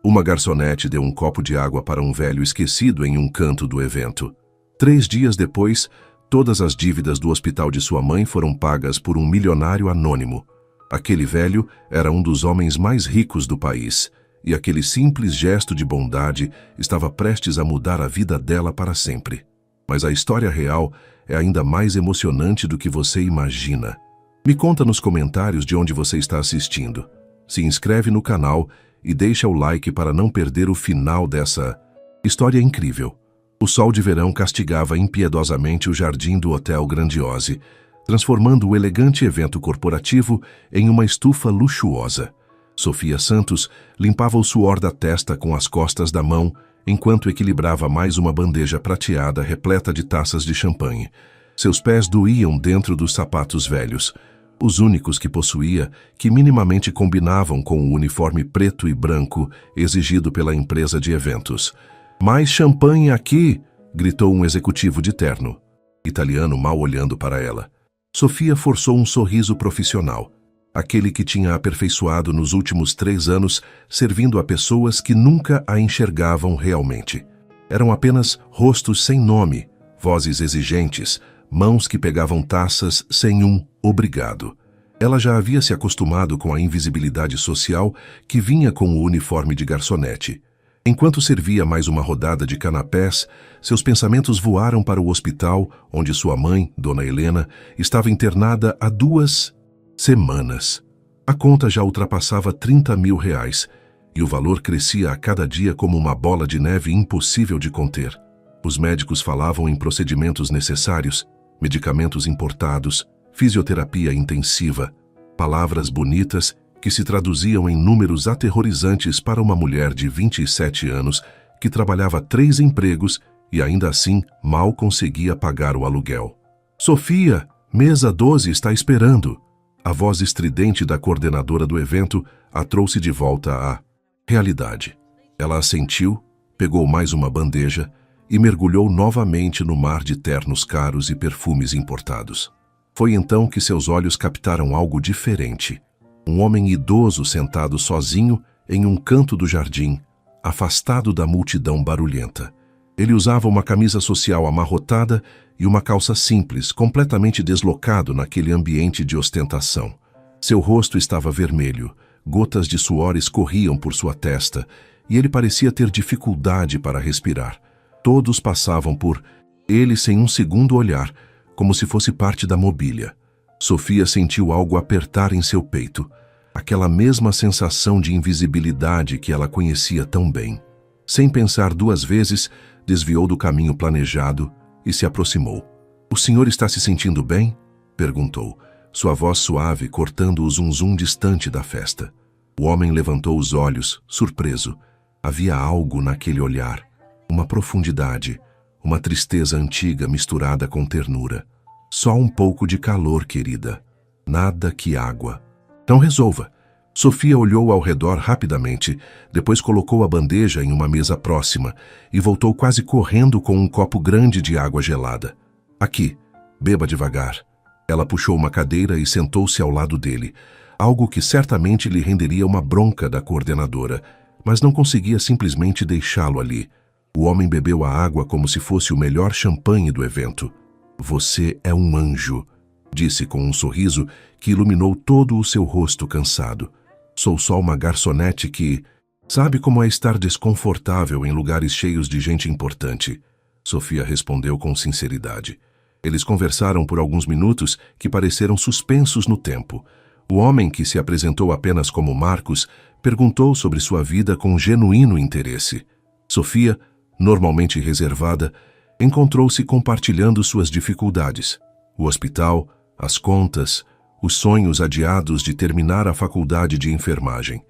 Uma garçonete deu um copo de água para um velho esquecido em um canto do evento. 3 dias depois, todas as dívidas do hospital de sua mãe foram pagas por um milionário anônimo. Aquele velho era um dos homens mais ricos do país, e aquele simples gesto de bondade estava prestes a mudar a vida dela para sempre. Mas a história real é ainda mais emocionante do que você imagina. Me conta nos comentários de onde você está assistindo. Se inscreve no canal e deixa o like para não perder o final dessa história incrível. O sol de verão castigava impiedosamente o jardim do Hotel Grandiose, transformando o elegante evento corporativo em uma estufa luxuosa. Sofia Santos limpava o suor da testa com as costas da mão, enquanto equilibrava mais uma bandeja prateada repleta de taças de champanhe. Seus pés doíam dentro dos sapatos velhos, os únicos que possuía que minimamente combinavam com o uniforme preto e branco exigido pela empresa de eventos. "Mais champanhe aqui!" gritou um executivo de terno, italiano mal olhando para ela. Sofia forçou um sorriso profissional, aquele que tinha aperfeiçoado nos últimos 3 anos, servindo a pessoas que nunca a enxergavam realmente. Eram apenas rostos sem nome, vozes exigentes, mãos que pegavam taças sem um obrigado. Ela já havia se acostumado com a invisibilidade social que vinha com o uniforme de garçonete. Enquanto servia mais uma rodada de canapés, seus pensamentos voaram para o hospital, onde sua mãe, Dona Helena, estava internada há 2 semanas. A conta já ultrapassava R$30 mil, e o valor crescia a cada dia como uma bola de neve impossível de conter. Os médicos falavam em procedimentos necessários, medicamentos importados, fisioterapia intensiva, palavras bonitas que se traduziam em números aterrorizantes para uma mulher de 27 anos que trabalhava 3 empregos e ainda assim mal conseguia pagar o aluguel. "Sofia, mesa 12 está esperando." A voz estridente da coordenadora do evento a trouxe de volta à realidade. Ela assentiu, pegou mais uma bandeja e mergulhou novamente no mar de ternos caros e perfumes importados. Foi então que seus olhos captaram algo diferente. Um homem idoso sentado sozinho em um canto do jardim, afastado da multidão barulhenta. Ele usava uma camisa social amarrotada e uma calça simples, completamente deslocado naquele ambiente de ostentação. Seu rosto estava vermelho, gotas de suor escorriam por sua testa e ele parecia ter dificuldade para respirar. Todos passavam por ele sem um segundo olhar, como se fosse parte da mobília. Sofia sentiu algo apertar em seu peito, aquela mesma sensação de invisibilidade que ela conhecia tão bem. Sem pensar 2 vezes, desviou do caminho planejado e se aproximou. "O senhor está se sentindo bem?" perguntou, sua voz suave cortando o zum-zum distante da festa. O homem levantou os olhos, surpreso. Havia algo naquele olhar, uma profundidade, uma tristeza antiga misturada com ternura. "Só um pouco de calor, querida. Nada que água." "Então resolva." Sofia olhou ao redor rapidamente, depois colocou a bandeja em uma mesa próxima e voltou quase correndo com um copo grande de água gelada. "Aqui, beba devagar." Ela puxou uma cadeira e sentou-se ao lado dele, algo que certamente lhe renderia uma bronca da coordenadora, mas não conseguia simplesmente deixá-lo ali. O homem bebeu a água como se fosse o melhor champanhe do evento. "Você é um anjo", disse com um sorriso que iluminou todo o seu rosto cansado. "Sou só uma garçonete que sabe como é estar desconfortável em lugares cheios de gente importante." Sofia respondeu com sinceridade. Eles conversaram por alguns minutos que pareceram suspensos no tempo. O homem, que se apresentou apenas como Marcos, perguntou sobre sua vida com genuíno interesse. Sofia, normalmente reservada, encontrou-se compartilhando suas dificuldades. O hospital, as contas, os sonhos adiados de terminar a faculdade de enfermagem.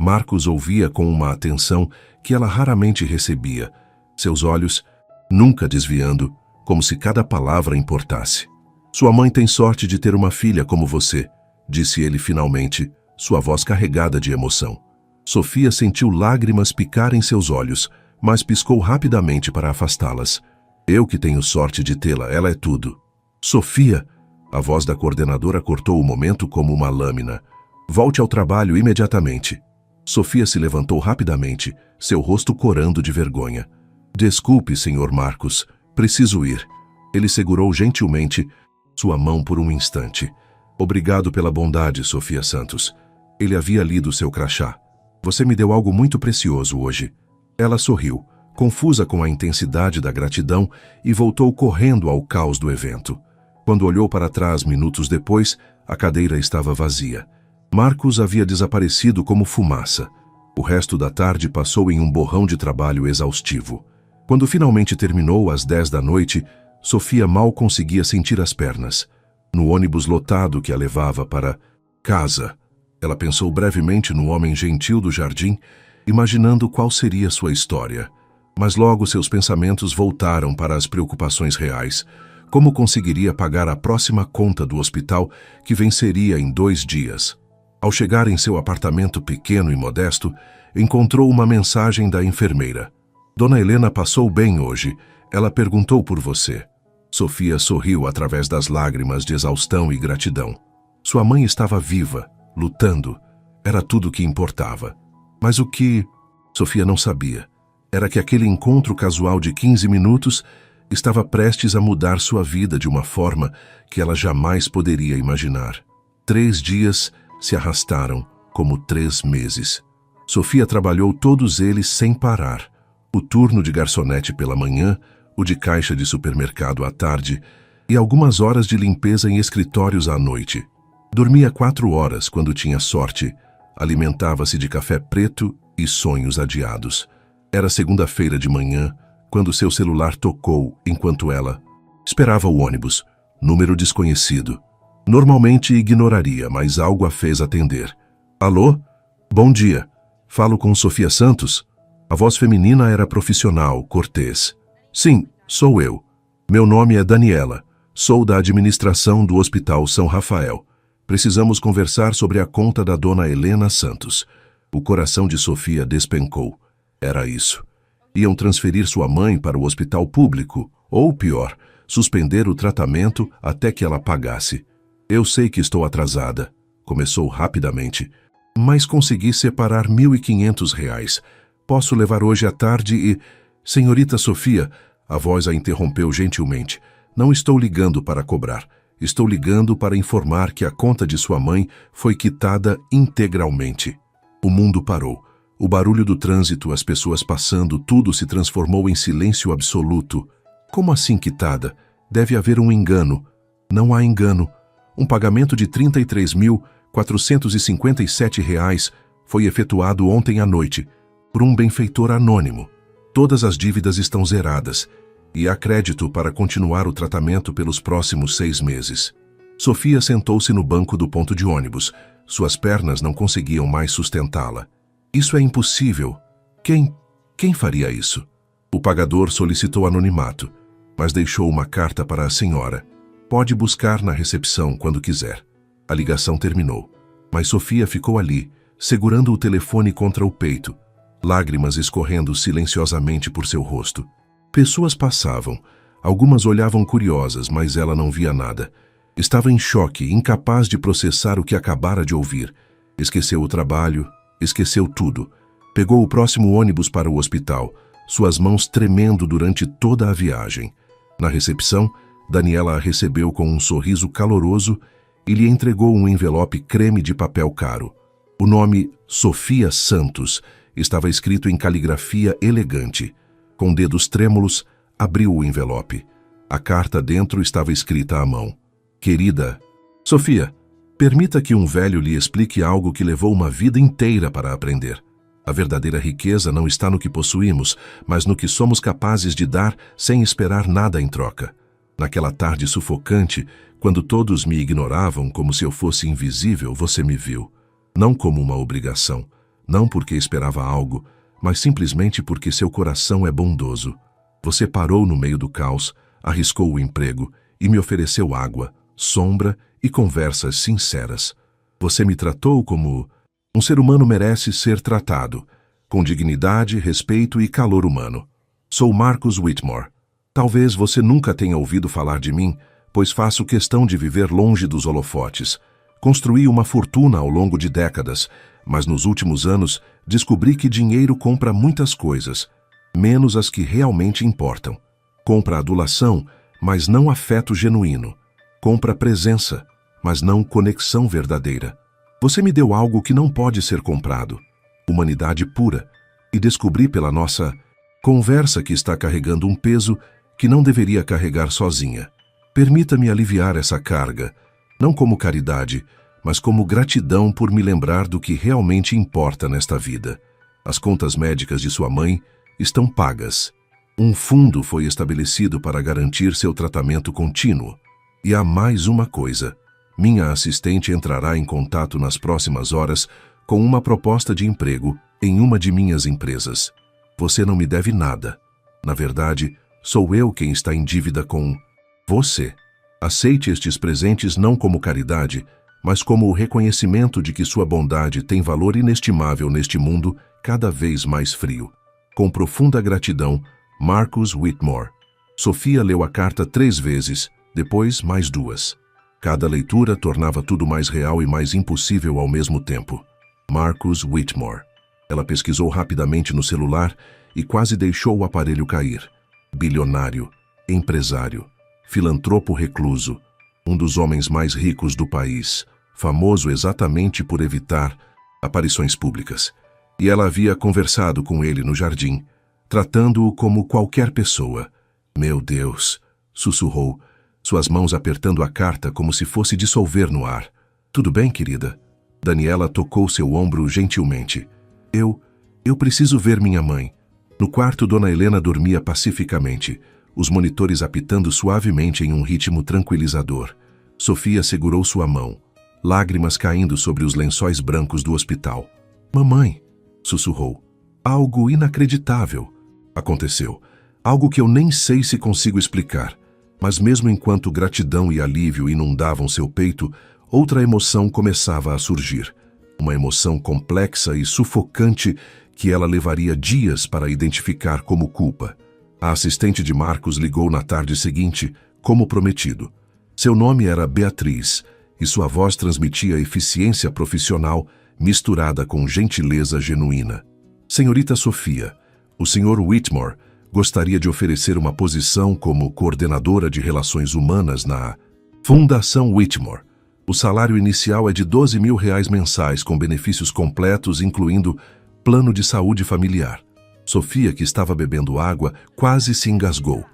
Marcos ouvia com uma atenção que ela raramente recebia, seus olhos nunca desviando, como se cada palavra importasse. "Sua mãe tem sorte de ter uma filha como você", disse ele finalmente, sua voz carregada de emoção. Sofia sentiu lágrimas picar em seus olhos, mas piscou rapidamente para afastá-las. "Eu que tenho sorte de tê-la, ela é tudo." "Sofia!" A voz da coordenadora cortou o momento como uma lâmina. "Volte ao trabalho imediatamente." Sofia se levantou rapidamente, seu rosto corando de vergonha. Desculpe, Sr. Marcos, preciso ir. Ele segurou gentilmente sua mão por um instante. Obrigado pela bondade, Sofia Santos. Ele havia lido seu crachá. Você me deu algo muito precioso hoje. Ela sorriu, confusa com a intensidade da gratidão, e voltou correndo ao caos do evento. Quando olhou para trás minutos depois, a cadeira estava vazia. Marcos havia desaparecido como fumaça. O resto da tarde passou em um borrão de trabalho exaustivo. Quando finalmente terminou às 10 da noite, Sofia mal conseguia sentir as pernas. No ônibus lotado que a levava para casa, ela pensou brevemente no homem gentil do jardim, imaginando qual seria sua história. Mas logo seus pensamentos voltaram para as preocupações reais. Como conseguiria pagar a próxima conta do hospital, que venceria em 2 dias? Ao chegar em seu apartamento pequeno e modesto, encontrou uma mensagem da enfermeira. Dona Helena passou bem hoje. Ela perguntou por você. Sofia sorriu através das lágrimas de exaustão e gratidão. Sua mãe estava viva, lutando. Era tudo o que importava. Mas o que Sofia não sabia era que aquele encontro casual de 15 minutos estava prestes a mudar sua vida de uma forma que ela jamais poderia imaginar. 3 dias se arrastaram como 3 meses. Sofia trabalhou todos eles sem parar. O turno de garçonete pela manhã, o de caixa de supermercado à tarde e algumas horas de limpeza em escritórios à noite. Dormia 4 horas quando tinha sorte. Alimentava-se de café preto e sonhos adiados. Era segunda-feira de manhã, quando seu celular tocou enquanto ela esperava o ônibus. Número desconhecido. Normalmente ignoraria, mas algo a fez atender. Alô? Bom dia. Falo com Sofia Santos? A voz feminina era profissional, cortês. Sim, sou eu. Meu nome é Daniela. Sou da administração do Hospital São Rafael. Precisamos conversar sobre a conta da dona Helena Santos. O coração de Sofia despencou. Era isso. Iam transferir sua mãe para o hospital público, ou pior, suspender o tratamento até que ela pagasse. Eu sei que estou atrasada, começou rapidamente, mas consegui separar R$ 1.500. Posso levar hoje à tarde e... Senhorita Sofia, a voz a interrompeu gentilmente. Não estou ligando para cobrar. Estou ligando para informar que a conta de sua mãe foi quitada integralmente. O mundo parou. O barulho do trânsito, as pessoas passando, tudo se transformou em silêncio absoluto. Como assim quitada? Deve haver um engano. Não há engano. Um pagamento de R$ 33.457 foi efetuado ontem à noite, por um benfeitor anônimo. Todas as dívidas estão zeradas, e há crédito para continuar o tratamento pelos próximos 6 meses. Sofia sentou-se no banco do ponto de ônibus. Suas pernas não conseguiam mais sustentá-la. Isso é impossível. Quem faria isso? O pagador solicitou anonimato, mas deixou uma carta para a senhora. Pode buscar na recepção quando quiser. A ligação terminou, mas Sofia ficou ali, segurando o telefone contra o peito, lágrimas escorrendo silenciosamente por seu rosto. Pessoas passavam. Algumas olhavam curiosas, mas ela não via nada. Estava em choque, incapaz de processar o que acabara de ouvir. Esqueceu o trabalho, esqueceu tudo. Pegou o próximo ônibus para o hospital, suas mãos tremendo durante toda a viagem. Na recepção, Daniela a recebeu com um sorriso caloroso e lhe entregou um envelope creme de papel caro. O nome Sofia Santos estava escrito em caligrafia elegante. Com dedos trêmulos, abriu o envelope. A carta dentro estava escrita à mão. Querida Sofia, permita que um velho lhe explique algo que levou uma vida inteira para aprender. A verdadeira riqueza não está no que possuímos, mas no que somos capazes de dar sem esperar nada em troca. Naquela tarde sufocante, quando todos me ignoravam como se eu fosse invisível, você me viu. Não como uma obrigação, não porque esperava algo, mas simplesmente porque seu coração é bondoso. Você parou no meio do caos, arriscou o emprego e me ofereceu água, sombra e conversas sinceras. Você me tratou como um ser humano merece ser tratado, com dignidade, respeito e calor humano. Sou Marcus Whitmore. Talvez você nunca tenha ouvido falar de mim, pois faço questão de viver longe dos holofotes. Construí uma fortuna ao longo de décadas, mas nos últimos anos descobri que dinheiro compra muitas coisas, menos as que realmente importam. Compra adulação, mas não afeto genuíno. Compra presença, mas não conexão verdadeira. Você me deu algo que não pode ser comprado, humanidade pura, e descobri pela nossa conversa que está carregando um peso que não deveria carregar sozinha. Permita-me aliviar essa carga, não como caridade, mas como gratidão por me lembrar do que realmente importa nesta vida. As contas médicas de sua mãe estão pagas. Um fundo foi estabelecido para garantir seu tratamento contínuo. E há mais uma coisa. Minha assistente entrará em contato nas próximas horas com uma proposta de emprego em uma de minhas empresas. Você não me deve nada. Na verdade, sou eu quem está em dívida com você. Aceite estes presentes não como caridade, mas como o reconhecimento de que sua bondade tem valor inestimável neste mundo cada vez mais frio. Com profunda gratidão, Marcus Whitmore. Sofia leu a carta 3 vezes, depois mais 2. Cada leitura tornava tudo mais real e mais impossível ao mesmo tempo. Marcus Whitmore. Ela pesquisou rapidamente no celular e quase deixou o aparelho cair. Bilionário, empresário, filantropo recluso, um dos homens mais ricos do país, famoso exatamente por evitar aparições públicas. E ela havia conversado com ele no jardim, tratando-o como qualquer pessoa. Meu Deus, sussurrou, suas mãos apertando a carta como se fosse dissolver no ar. Tudo bem, querida? Daniela tocou seu ombro gentilmente. Eu preciso ver minha mãe. No quarto, Dona Helena dormia pacificamente, os monitores apitando suavemente em um ritmo tranquilizador. Sofia segurou sua mão, lágrimas caindo sobre os lençóis brancos do hospital. Mamãe, sussurrou. Algo inacreditável aconteceu. Algo que eu nem sei se consigo explicar. Mas mesmo enquanto gratidão e alívio inundavam seu peito, outra emoção começava a surgir. Uma emoção complexa e sufocante que ela levaria dias para identificar como culpa. A assistente de Marcos ligou na tarde seguinte, como prometido. Seu nome era Beatriz, e sua voz transmitia eficiência profissional misturada com gentileza genuína. Senhorita Sofia, o Sr. Whitmore gostaria de oferecer uma posição como coordenadora de relações humanas na Fundação Whitmore. O salário inicial é de R$12.000 mensais, com benefícios completos, incluindo plano de saúde familiar. Sofia, que estava bebendo água, quase se engasgou.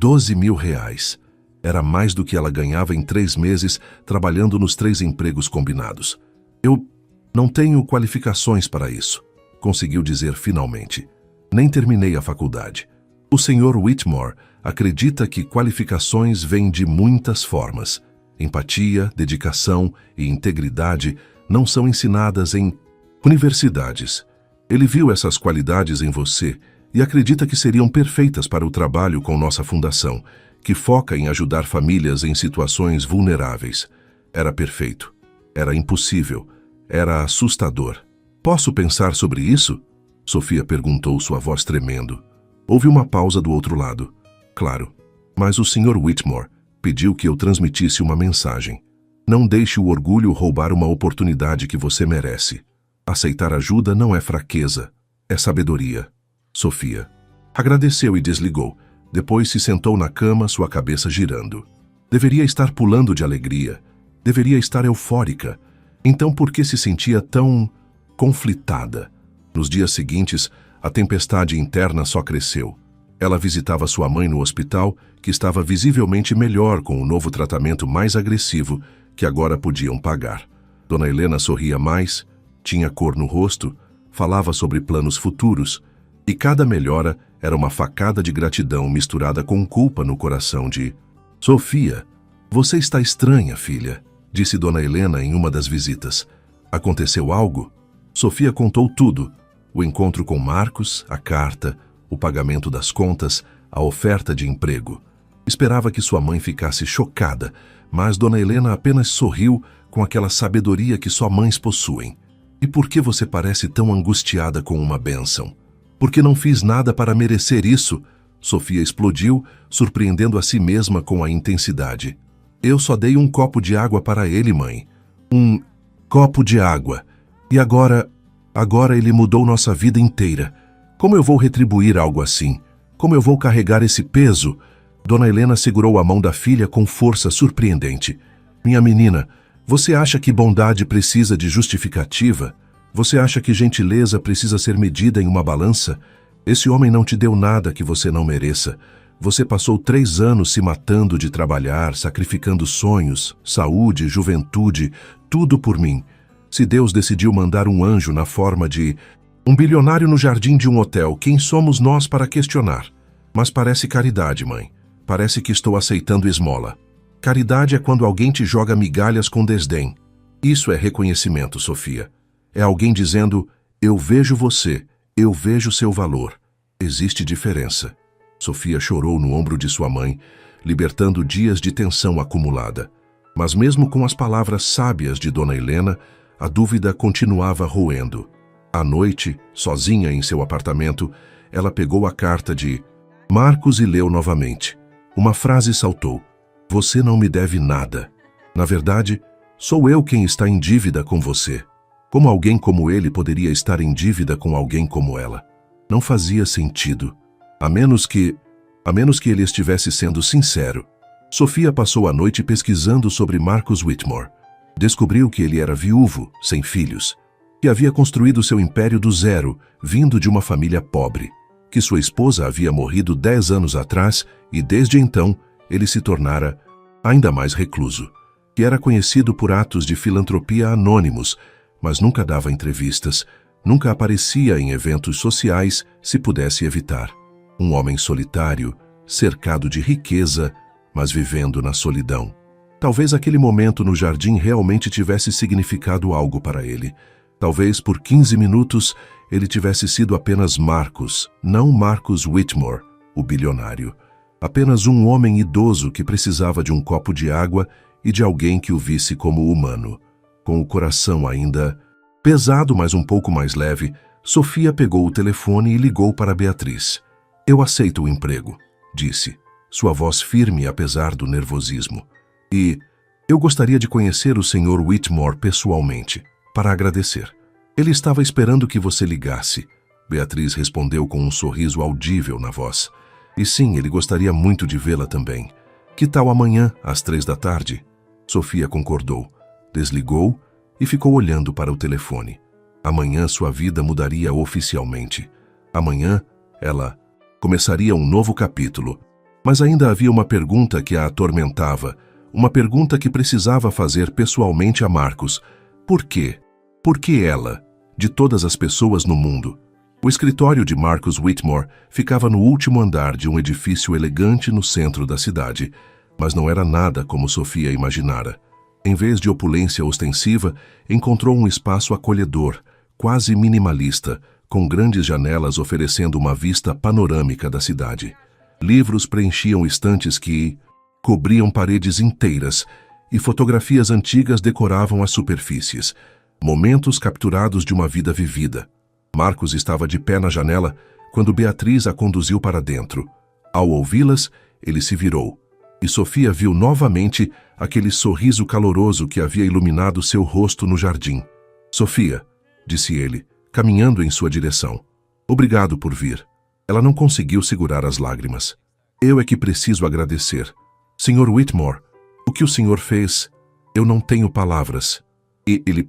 R$12.000. Era mais do que ela ganhava em 3 meses, trabalhando nos 3 empregos combinados. Eu não tenho qualificações para isso, conseguiu dizer finalmente. Nem terminei a faculdade. O Sr. Whitmore acredita que qualificações vêm de muitas formas. Empatia, dedicação e integridade não são ensinadas em universidades. Ele viu essas qualidades em você e acredita que seriam perfeitas para o trabalho com nossa fundação, que foca em ajudar famílias em situações vulneráveis. Era perfeito. Era impossível. Era assustador. Posso pensar sobre isso? Sofia perguntou, sua voz tremendo. Houve uma pausa do outro lado. Claro, mas o Sr. Whitmore pediu que eu transmitisse uma mensagem. Não deixe o orgulho roubar uma oportunidade que você merece. Aceitar ajuda não é fraqueza, é sabedoria. Sofia agradeceu e desligou. Depois se sentou na cama, sua cabeça girando. Deveria estar pulando de alegria. Deveria estar eufórica. Então por que se sentia tão conflitada? Nos dias seguintes, a tempestade interna só cresceu. Ela visitava sua mãe no hospital, que estava visivelmente melhor com o novo tratamento mais agressivo que agora podiam pagar. Dona Helena sorria mais, tinha cor no rosto, falava sobre planos futuros, e cada melhora era uma facada de gratidão misturada com culpa no coração de Sofia. Você está estranha, filha, disse Dona Helena em uma das visitas. Aconteceu algo? Sofia contou tudo. O encontro com Marcos, a carta, o pagamento das contas, a oferta de emprego. Esperava que sua mãe ficasse chocada, mas Dona Helena apenas sorriu com aquela sabedoria que só mães possuem. E por que você parece tão angustiada com uma bênção? Porque não fiz nada para merecer isso? Sofia explodiu, surpreendendo a si mesma com a intensidade. Eu só dei um copo de água para ele, mãe. Um copo de água. E agora ele mudou nossa vida inteira. Como eu vou retribuir algo assim? Como eu vou carregar esse peso? Dona Helena segurou a mão da filha com força surpreendente. Minha menina, você acha que bondade precisa de justificativa? Você acha que gentileza precisa ser medida em uma balança? Esse homem não te deu nada que você não mereça. Você passou 3 anos se matando de trabalhar, sacrificando sonhos, saúde, juventude, tudo por mim. Se Deus decidiu mandar um anjo na forma de um bilionário no jardim de um hotel, quem somos nós para questionar? Mas parece caridade, mãe. Parece que estou aceitando esmola. Caridade é quando alguém te joga migalhas com desdém. Isso é reconhecimento, Sofia. É alguém dizendo, eu vejo você, eu vejo seu valor. Existe diferença. Sofia chorou no ombro de sua mãe, libertando dias de tensão acumulada. Mas mesmo com as palavras sábias de Dona Helena, a dúvida continuava roendo. À noite, sozinha em seu apartamento, ela pegou a carta de Marcos e leu novamente. Uma frase saltou. Você não me deve nada. Na verdade, sou eu quem está em dívida com você. Como alguém como ele poderia estar em dívida com alguém como ela? Não fazia sentido. A menos que ele estivesse sendo sincero. Sofia passou a noite pesquisando sobre Marcus Whitmore. Descobriu que ele era viúvo, sem filhos, que havia construído seu império do zero, vindo de uma família pobre, que sua esposa havia morrido 10 anos atrás e desde então ele se tornara ainda mais recluso, que era conhecido por atos de filantropia anônimos, mas nunca dava entrevistas, nunca aparecia em eventos sociais se pudesse evitar. Um homem solitário, cercado de riqueza, mas vivendo na solidão. Talvez aquele momento no jardim realmente tivesse significado algo para ele. Talvez por 15 minutos ele tivesse sido apenas Marcus, não Marcus Whitmore, o bilionário. Apenas um homem idoso que precisava de um copo de água e de alguém que o visse como humano. Com o coração ainda pesado, mas um pouco mais leve, Sofia pegou o telefone e ligou para Beatriz. Eu aceito o emprego, disse, sua voz firme apesar do nervosismo. E eu gostaria de conhecer o Sr. Whitmore pessoalmente, para agradecer. Ele estava esperando que você ligasse. Beatriz respondeu com um sorriso audível na voz. E sim, ele gostaria muito de vê-la também. Que tal amanhã, às 3 da tarde? Sofia concordou, desligou e ficou olhando para o telefone. Amanhã sua vida mudaria oficialmente. Amanhã, ela começaria um novo capítulo. Mas ainda havia uma pergunta que a atormentava, uma pergunta que precisava fazer pessoalmente a Marcus. Por quê? Por que ela, de todas as pessoas no mundo? O escritório de Marcus Whitmore ficava no último andar de um edifício elegante no centro da cidade, mas não era nada como Sofia imaginara. Em vez de opulência ostensiva, encontrou um espaço acolhedor, quase minimalista, com grandes janelas oferecendo uma vista panorâmica da cidade. Livros preenchiam estantes que cobriam paredes inteiras e fotografias antigas decoravam as superfícies, momentos capturados de uma vida vivida. Marcos estava de pé na janela quando Beatriz a conduziu para dentro. Ao ouvi-las, ele se virou, e Sofia viu novamente aquele sorriso caloroso que havia iluminado seu rosto no jardim. Sofia, disse ele, caminhando em sua direção. Obrigado por vir. Ela não conseguiu segurar as lágrimas. Eu é que preciso agradecer. Sr. Whitmore, o que o senhor fez? Eu não tenho palavras. E ele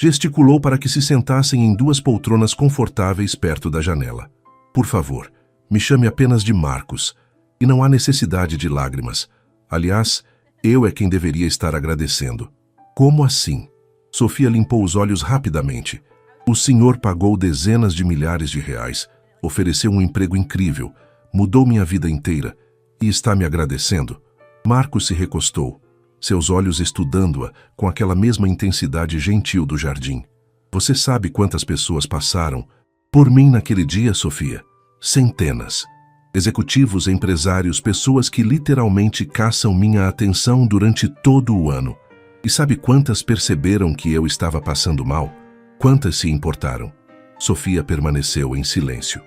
gesticulou para que se sentassem em 2 poltronas confortáveis perto da janela. Por favor, me chame apenas de Marcos. E não há necessidade de lágrimas. Aliás, eu é quem deveria estar agradecendo. Como assim? Sofia limpou os olhos rapidamente. O senhor pagou dezenas de milhares de reais, ofereceu um emprego incrível, mudou minha vida inteira e está me agradecendo? Marcos se recostou, seus olhos estudando-a com aquela mesma intensidade gentil do jardim. Você sabe quantas pessoas passaram por mim naquele dia, Sofia? Centenas. Executivos, empresários, pessoas que literalmente caçam minha atenção durante todo o ano. E sabe quantas perceberam que eu estava passando mal? Quantas se importaram? Sofia permaneceu em silêncio.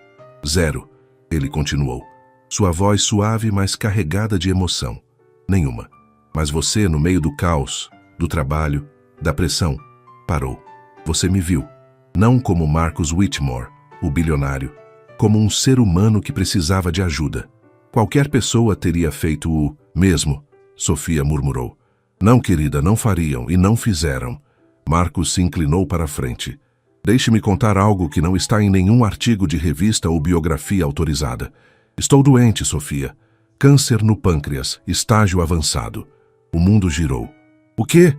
0, ele continuou. Sua voz suave, mas carregada de emoção. Nenhuma. Mas você, no meio do caos, do trabalho, Da pressão. Parou. Você me viu. Não como Marcus Whitmore, o bilionário, como um ser humano que precisava de ajuda. Qualquer pessoa teria feito o mesmo, Sofia murmurou. Não, querida, não fariam e não fizeram. Marcus se inclinou para a frente. Deixe-me contar algo que não está em nenhum artigo de revista ou biografia autorizada. Estou doente, Sofia. Câncer no pâncreas, estágio avançado. O mundo girou. O quê?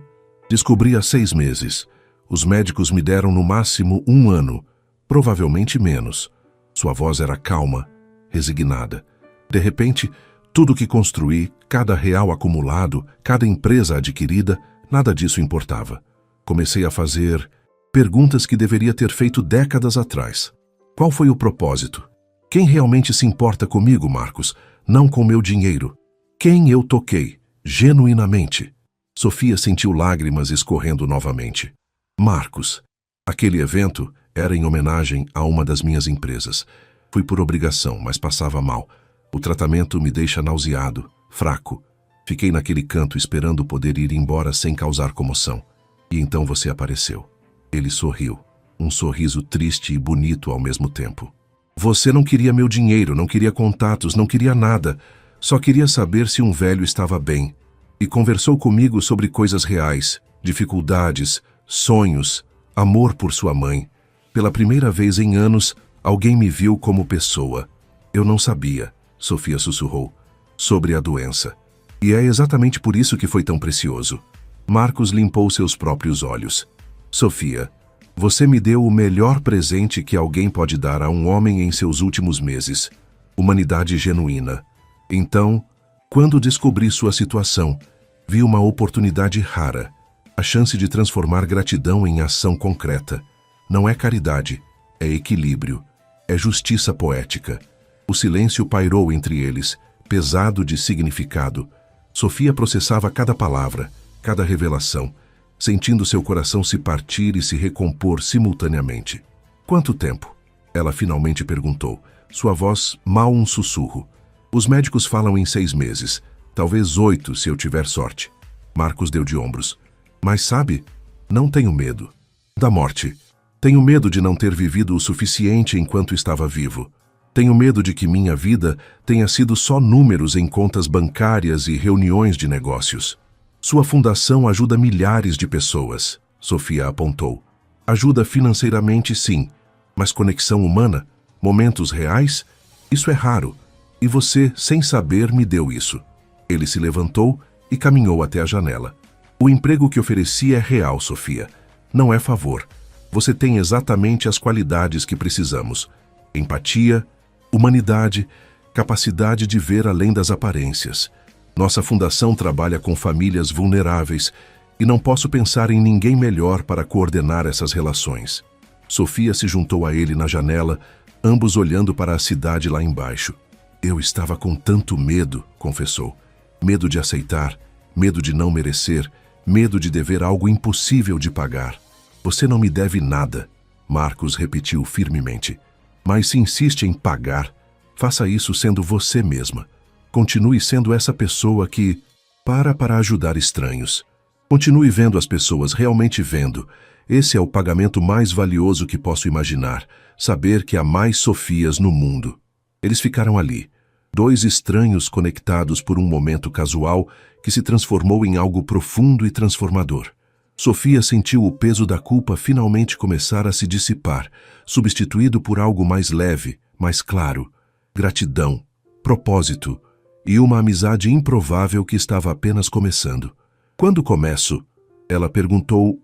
Descobri há 6 meses. Os médicos me deram no máximo 1 ano, provavelmente menos. Sua voz era calma, resignada. De repente, tudo que construí, cada real acumulado, cada empresa adquirida, nada disso importava. Comecei a fazer perguntas que deveria ter feito décadas atrás. Qual foi o propósito? Quem realmente se importa comigo, Marcus? Não com meu dinheiro. Quem eu toquei, genuinamente? Sofia sentiu lágrimas escorrendo novamente. Marcus, aquele evento era em homenagem a uma das minhas empresas. Fui por obrigação, mas passava mal. O tratamento me deixa nauseado, fraco. Fiquei naquele canto esperando poder ir embora sem causar comoção. E então você apareceu. Ele sorriu, um sorriso triste e bonito ao mesmo tempo. Você não queria meu dinheiro, não queria contatos, não queria nada. Só queria saber se um velho estava bem. E conversou comigo sobre coisas reais, dificuldades, sonhos, amor por sua mãe. Pela primeira vez em anos, alguém me viu como pessoa. Eu não sabia, Sofia sussurrou, sobre a doença. E é exatamente por isso que foi tão precioso. Marcus limpou seus próprios olhos. Sofia, você me deu o melhor presente que alguém pode dar a um homem em seus últimos meses. Humanidade genuína. Então, quando descobri sua situação, vi uma oportunidade rara. A chance de transformar gratidão em ação concreta. Não é caridade, é equilíbrio, é justiça poética. O silêncio pairou entre eles, pesado de significado. Sofia processava cada palavra, cada revelação, sentindo seu coração se partir e se recompor simultaneamente. Quanto tempo? Ela finalmente perguntou, sua voz mal um sussurro. Os médicos falam em 6 meses, talvez 8 se eu tiver sorte. Marcus deu de ombros. Mas sabe, não tenho medo da morte. Tenho medo de não ter vivido o suficiente enquanto estava vivo. Tenho medo de que minha vida tenha sido só números em contas bancárias e reuniões de negócios. Sua fundação ajuda milhares de pessoas, Sofia apontou. Ajuda financeiramente, sim, mas conexão humana, momentos reais, isso é raro. E você, sem saber, me deu isso. Ele se levantou e caminhou até a janela. O emprego que ofereci é real, Sofia. Não é favor. Você tem exatamente as qualidades que precisamos. Empatia, humanidade, capacidade de ver além das aparências. Nossa fundação trabalha com famílias vulneráveis e não posso pensar em ninguém melhor para coordenar essas relações. Sofia se juntou a ele na janela, ambos olhando para a cidade lá embaixo. Eu estava com tanto medo, confessou. Medo de aceitar, medo de não merecer, medo de dever algo impossível de pagar. Você não me deve nada, Marcus repetiu firmemente. Mas se insiste em pagar, faça isso sendo você mesma. Continue sendo essa pessoa que para ajudar estranhos. Continue vendo as pessoas realmente vendo. Esse é o pagamento mais valioso que posso imaginar, saber que há mais Sofias no mundo. Eles ficaram ali, 2 estranhos conectados por um momento casual que se transformou em algo profundo e transformador. Sofia sentiu o peso da culpa finalmente começar a se dissipar, substituído por algo mais leve, mais claro, gratidão, propósito e uma amizade improvável que estava apenas começando. Quando começo? Ela perguntou,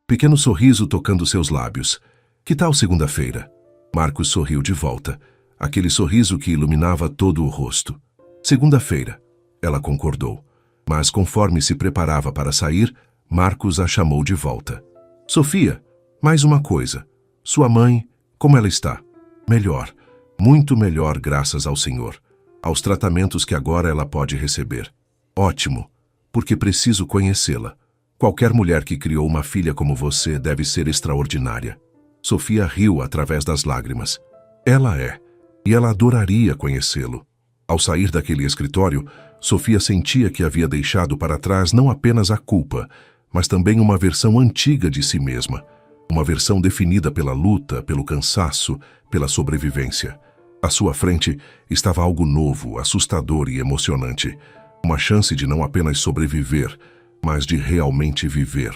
pequeno sorriso tocando seus lábios. Que tal segunda-feira? Marcus sorriu de volta, aquele sorriso que iluminava todo o rosto. Segunda-feira, ela concordou. Mas conforme se preparava para sair, Marcus a chamou de volta. Sofia, mais uma coisa. Sua mãe, como ela está? Melhor, muito melhor graças ao Senhor. Aos tratamentos que agora ela pode receber. Ótimo, porque preciso conhecê-la. Qualquer mulher que criou uma filha como você deve ser extraordinária. Sofia riu através das lágrimas. Ela é, e ela adoraria conhecê-lo. Ao sair daquele escritório, Sofia sentia que havia deixado para trás não apenas a culpa, mas também uma versão antiga de si mesma, uma versão definida pela luta, pelo cansaço, pela sobrevivência. À sua frente estava algo novo, assustador e emocionante, uma chance de não apenas sobreviver, mas de realmente viver.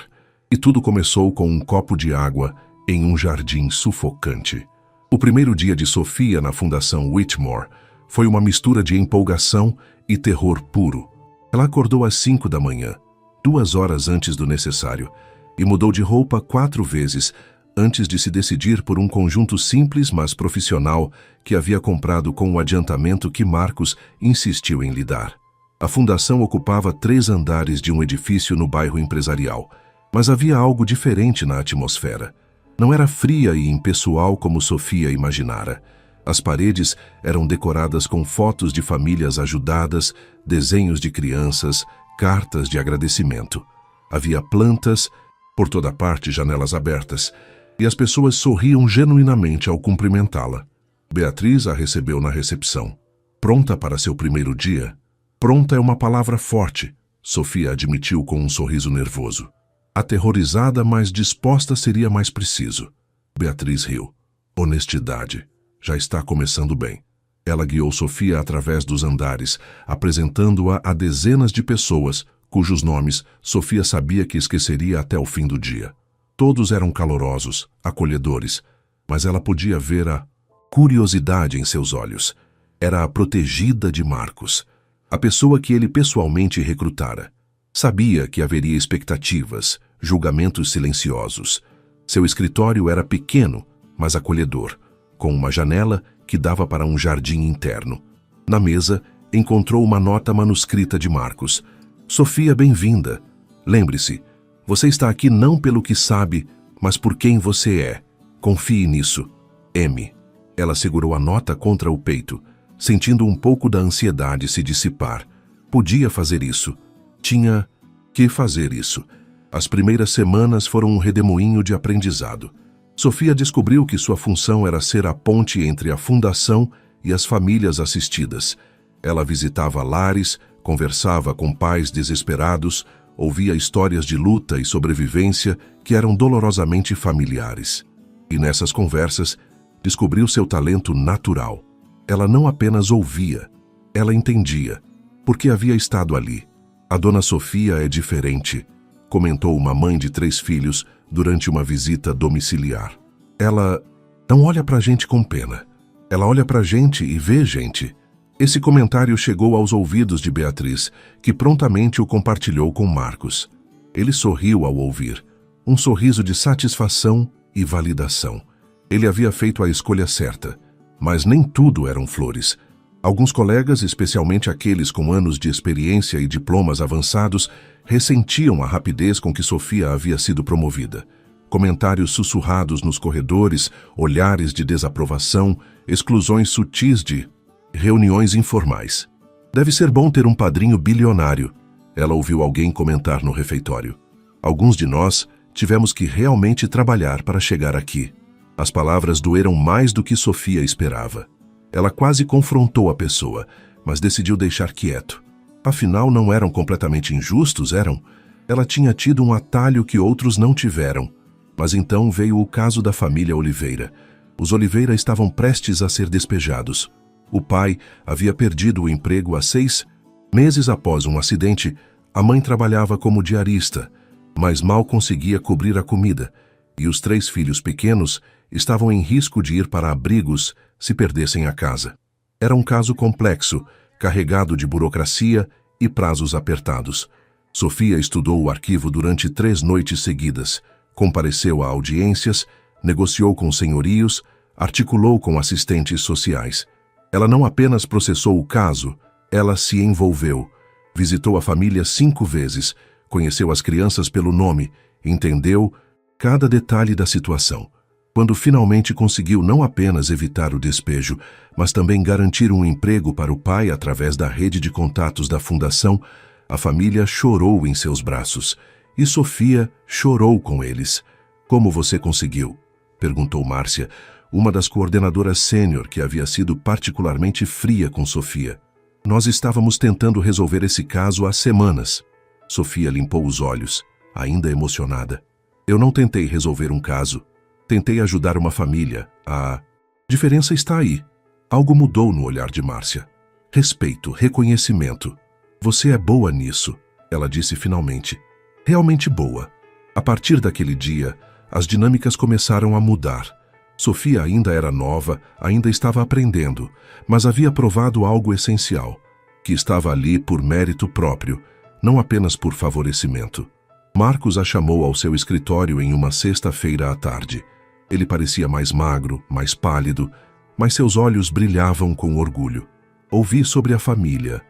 E tudo começou com um copo de água em um jardim sufocante. O primeiro dia de Sofia na Fundação Whitmore foi uma mistura de empolgação e terror puro. Ela acordou às 5 da manhã, 2 horas antes do necessário, e mudou de roupa 4 vezes antes de se decidir por um conjunto simples, mas profissional, que havia comprado com o adiantamento que Marcos insistiu em lhe dar. A fundação ocupava 3 andares de um edifício no bairro empresarial, mas havia algo diferente na atmosfera. Não era fria e impessoal como Sofia imaginara. As paredes eram decoradas com fotos de famílias ajudadas, desenhos de crianças, cartas de agradecimento. Havia plantas, por toda parte janelas abertas, e as pessoas sorriam genuinamente ao cumprimentá-la. Beatriz a recebeu na recepção. Pronta para seu primeiro dia? Pronta é uma palavra forte, Sofia admitiu com um sorriso nervoso. Aterrorizada, mas disposta seria mais preciso. Beatriz riu. Honestidade. Já está começando bem. Ela guiou Sofia através dos andares, apresentando-a a dezenas de pessoas, cujos nomes Sofia sabia que esqueceria até o fim do dia. Todos eram calorosos, acolhedores, mas ela podia ver a curiosidade em seus olhos. Era a protegida de Marcos, a pessoa que ele pessoalmente recrutara. Sabia que haveria expectativas, julgamentos silenciosos. Seu escritório era pequeno, mas acolhedor, com uma janela que dava para um jardim interno. Na mesa, encontrou uma nota manuscrita de Marcos. Sofia, bem-vinda. Lembre-se, você está aqui não pelo que sabe, mas por quem você é. Confie nisso. M. Ela segurou a nota contra o peito, sentindo um pouco da ansiedade se dissipar. Podia fazer isso. Tinha que fazer isso. As primeiras semanas foram um redemoinho de aprendizado. Sofia descobriu que sua função era ser a ponte entre a fundação e as famílias assistidas. Ela visitava lares, conversava com pais desesperados, ouvia histórias de luta e sobrevivência que eram dolorosamente familiares. E nessas conversas, descobriu seu talento natural. Ela não apenas ouvia, ela entendia, porque havia estado ali. A dona Sofia é diferente, comentou uma mãe de 3 filhos durante uma visita domiciliar. Ela não olha pra gente com pena. Ela olha pra gente e vê gente. Esse comentário chegou aos ouvidos de Beatriz, que prontamente o compartilhou com Marcos. Ele sorriu ao ouvir, um sorriso de satisfação e validação. Ele havia feito a escolha certa, mas nem tudo eram flores. Alguns colegas, especialmente aqueles com anos de experiência e diplomas avançados, ressentiam a rapidez com que Sofia havia sido promovida. Comentários sussurrados nos corredores, olhares de desaprovação, exclusões sutis de reuniões informais. Deve ser bom ter um padrinho bilionário, ela ouviu alguém comentar no refeitório. Alguns de nós tivemos que realmente trabalhar para chegar aqui. As palavras doeram mais do que Sofia esperava. Ela quase confrontou a pessoa, mas decidiu deixar quieto. Afinal, não eram completamente injustos, eram? Ela tinha tido um atalho que outros não tiveram. Mas então veio o caso da família Oliveira. Os Oliveira estavam prestes a ser despejados. O pai havia perdido o emprego há 6 meses após um acidente. A mãe trabalhava como diarista, mas mal conseguia cobrir a comida, e os 3 filhos pequenos estavam em risco de ir para abrigos se perdessem a casa. Era um caso complexo, carregado de burocracia e prazos apertados. Sofia estudou o arquivo durante 3 noites seguidas, compareceu a audiências, negociou com senhorios, articulou com assistentes sociais. Ela não apenas processou o caso, ela se envolveu. Visitou a família 5 vezes, conheceu as crianças pelo nome, entendeu cada detalhe da situação. Quando finalmente conseguiu não apenas evitar o despejo, mas também garantir um emprego para o pai através da rede de contatos da fundação, a família chorou em seus braços, e Sofia chorou com eles. Como você conseguiu? Perguntou Márcia, uma das coordenadoras sênior que havia sido particularmente fria com Sofia. Nós estávamos tentando resolver esse caso há semanas. Sofia limpou os olhos. ainda emocionada. Eu não tentei resolver um caso. Tentei ajudar uma família. A diferença está aí. Algo mudou no olhar de Márcia. Respeito, reconhecimento. Você é boa nisso, ela disse finalmente. Realmente boa. A partir daquele dia, as dinâmicas começaram a mudar. Sofia ainda era nova, ainda estava aprendendo, mas havia provado algo essencial, que estava ali por mérito próprio, não apenas por favorecimento. Marcos a chamou ao seu escritório em uma sexta-feira à tarde. Ele parecia mais magro, mais pálido, mas seus olhos brilhavam com orgulho. Ouvi sobre a família.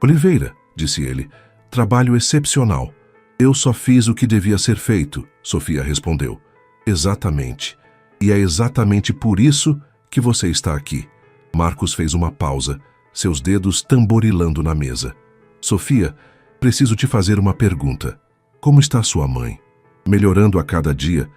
Oliveira, disse ele, trabalho excepcional. Eu só fiz o que devia ser feito, Sofia respondeu. Exatamente. E é exatamente por isso que você está aqui. Marcos fez uma pausa, seus dedos tamborilando na mesa. Sofia, preciso te fazer uma pergunta. Como está sua mãe? Melhorando a cada dia.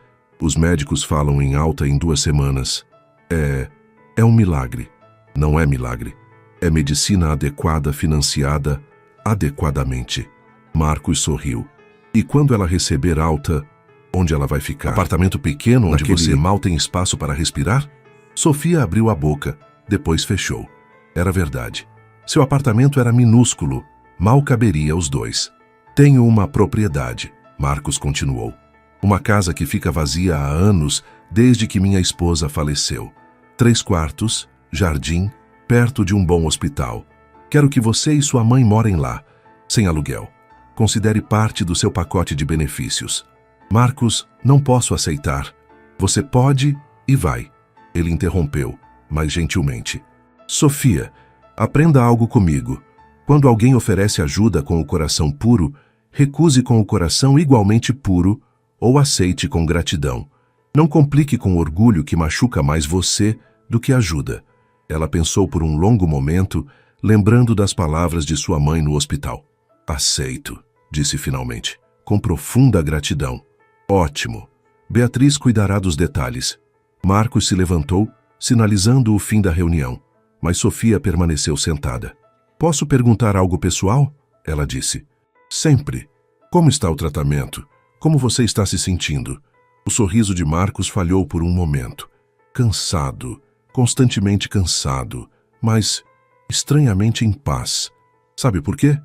Os médicos falam em alta em 2 semanas. É um milagre. Não é milagre. É medicina adequada, financiada adequadamente. Marcos sorriu. E quando ela receber alta, onde ela vai ficar? Apartamento pequeno onde você mal tem espaço para respirar? Sofia abriu a boca, depois fechou. Era verdade. Seu apartamento era minúsculo, mal caberia os dois. Tenho uma propriedade, Marcos continuou. Uma casa que fica vazia há anos, desde que minha esposa faleceu. 3 quartos, jardim, perto de um bom hospital. Quero que você e sua mãe morem lá, sem aluguel. Considere parte do seu pacote de benefícios. Marcos, não posso aceitar. Você pode e vai. Ele interrompeu, mas gentilmente. Sofia, aprenda algo comigo. Quando alguém oferece ajuda com o coração puro, recuse com o coração igualmente puro ou aceite com gratidão. Não complique com orgulho que machuca mais você do que ajuda. Ela pensou por um longo momento, lembrando das palavras de sua mãe no hospital. Aceito, disse finalmente, com profunda gratidão. Ótimo. Beatriz cuidará dos detalhes. Marcos se levantou, sinalizando o fim da reunião, mas Sofia permaneceu sentada. Posso perguntar algo pessoal? Ela disse. Sempre. Como está o tratamento? Como você está se sentindo? O sorriso de Marcos falhou por um momento. Cansado, constantemente cansado, mas estranhamente em paz. Sabe por quê?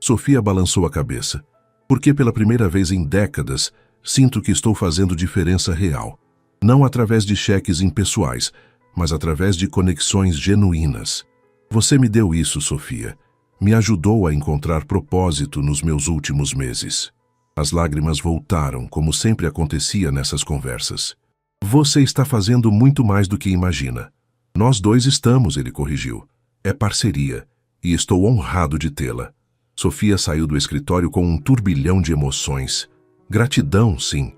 Sofia balançou a cabeça. Porque pela primeira vez em décadas, sinto que estou fazendo diferença real. Não através de cheques impessoais, mas através de conexões genuínas. Você me deu isso, Sofia. Me ajudou a encontrar propósito nos meus últimos meses. As lágrimas voltaram, como sempre acontecia nessas conversas. Você está fazendo muito mais do que imagina. Nós dois estamos, ele corrigiu. É parceria, e estou honrado de tê-la. Sofia saiu do escritório com um turbilhão de emoções. Gratidão, sim,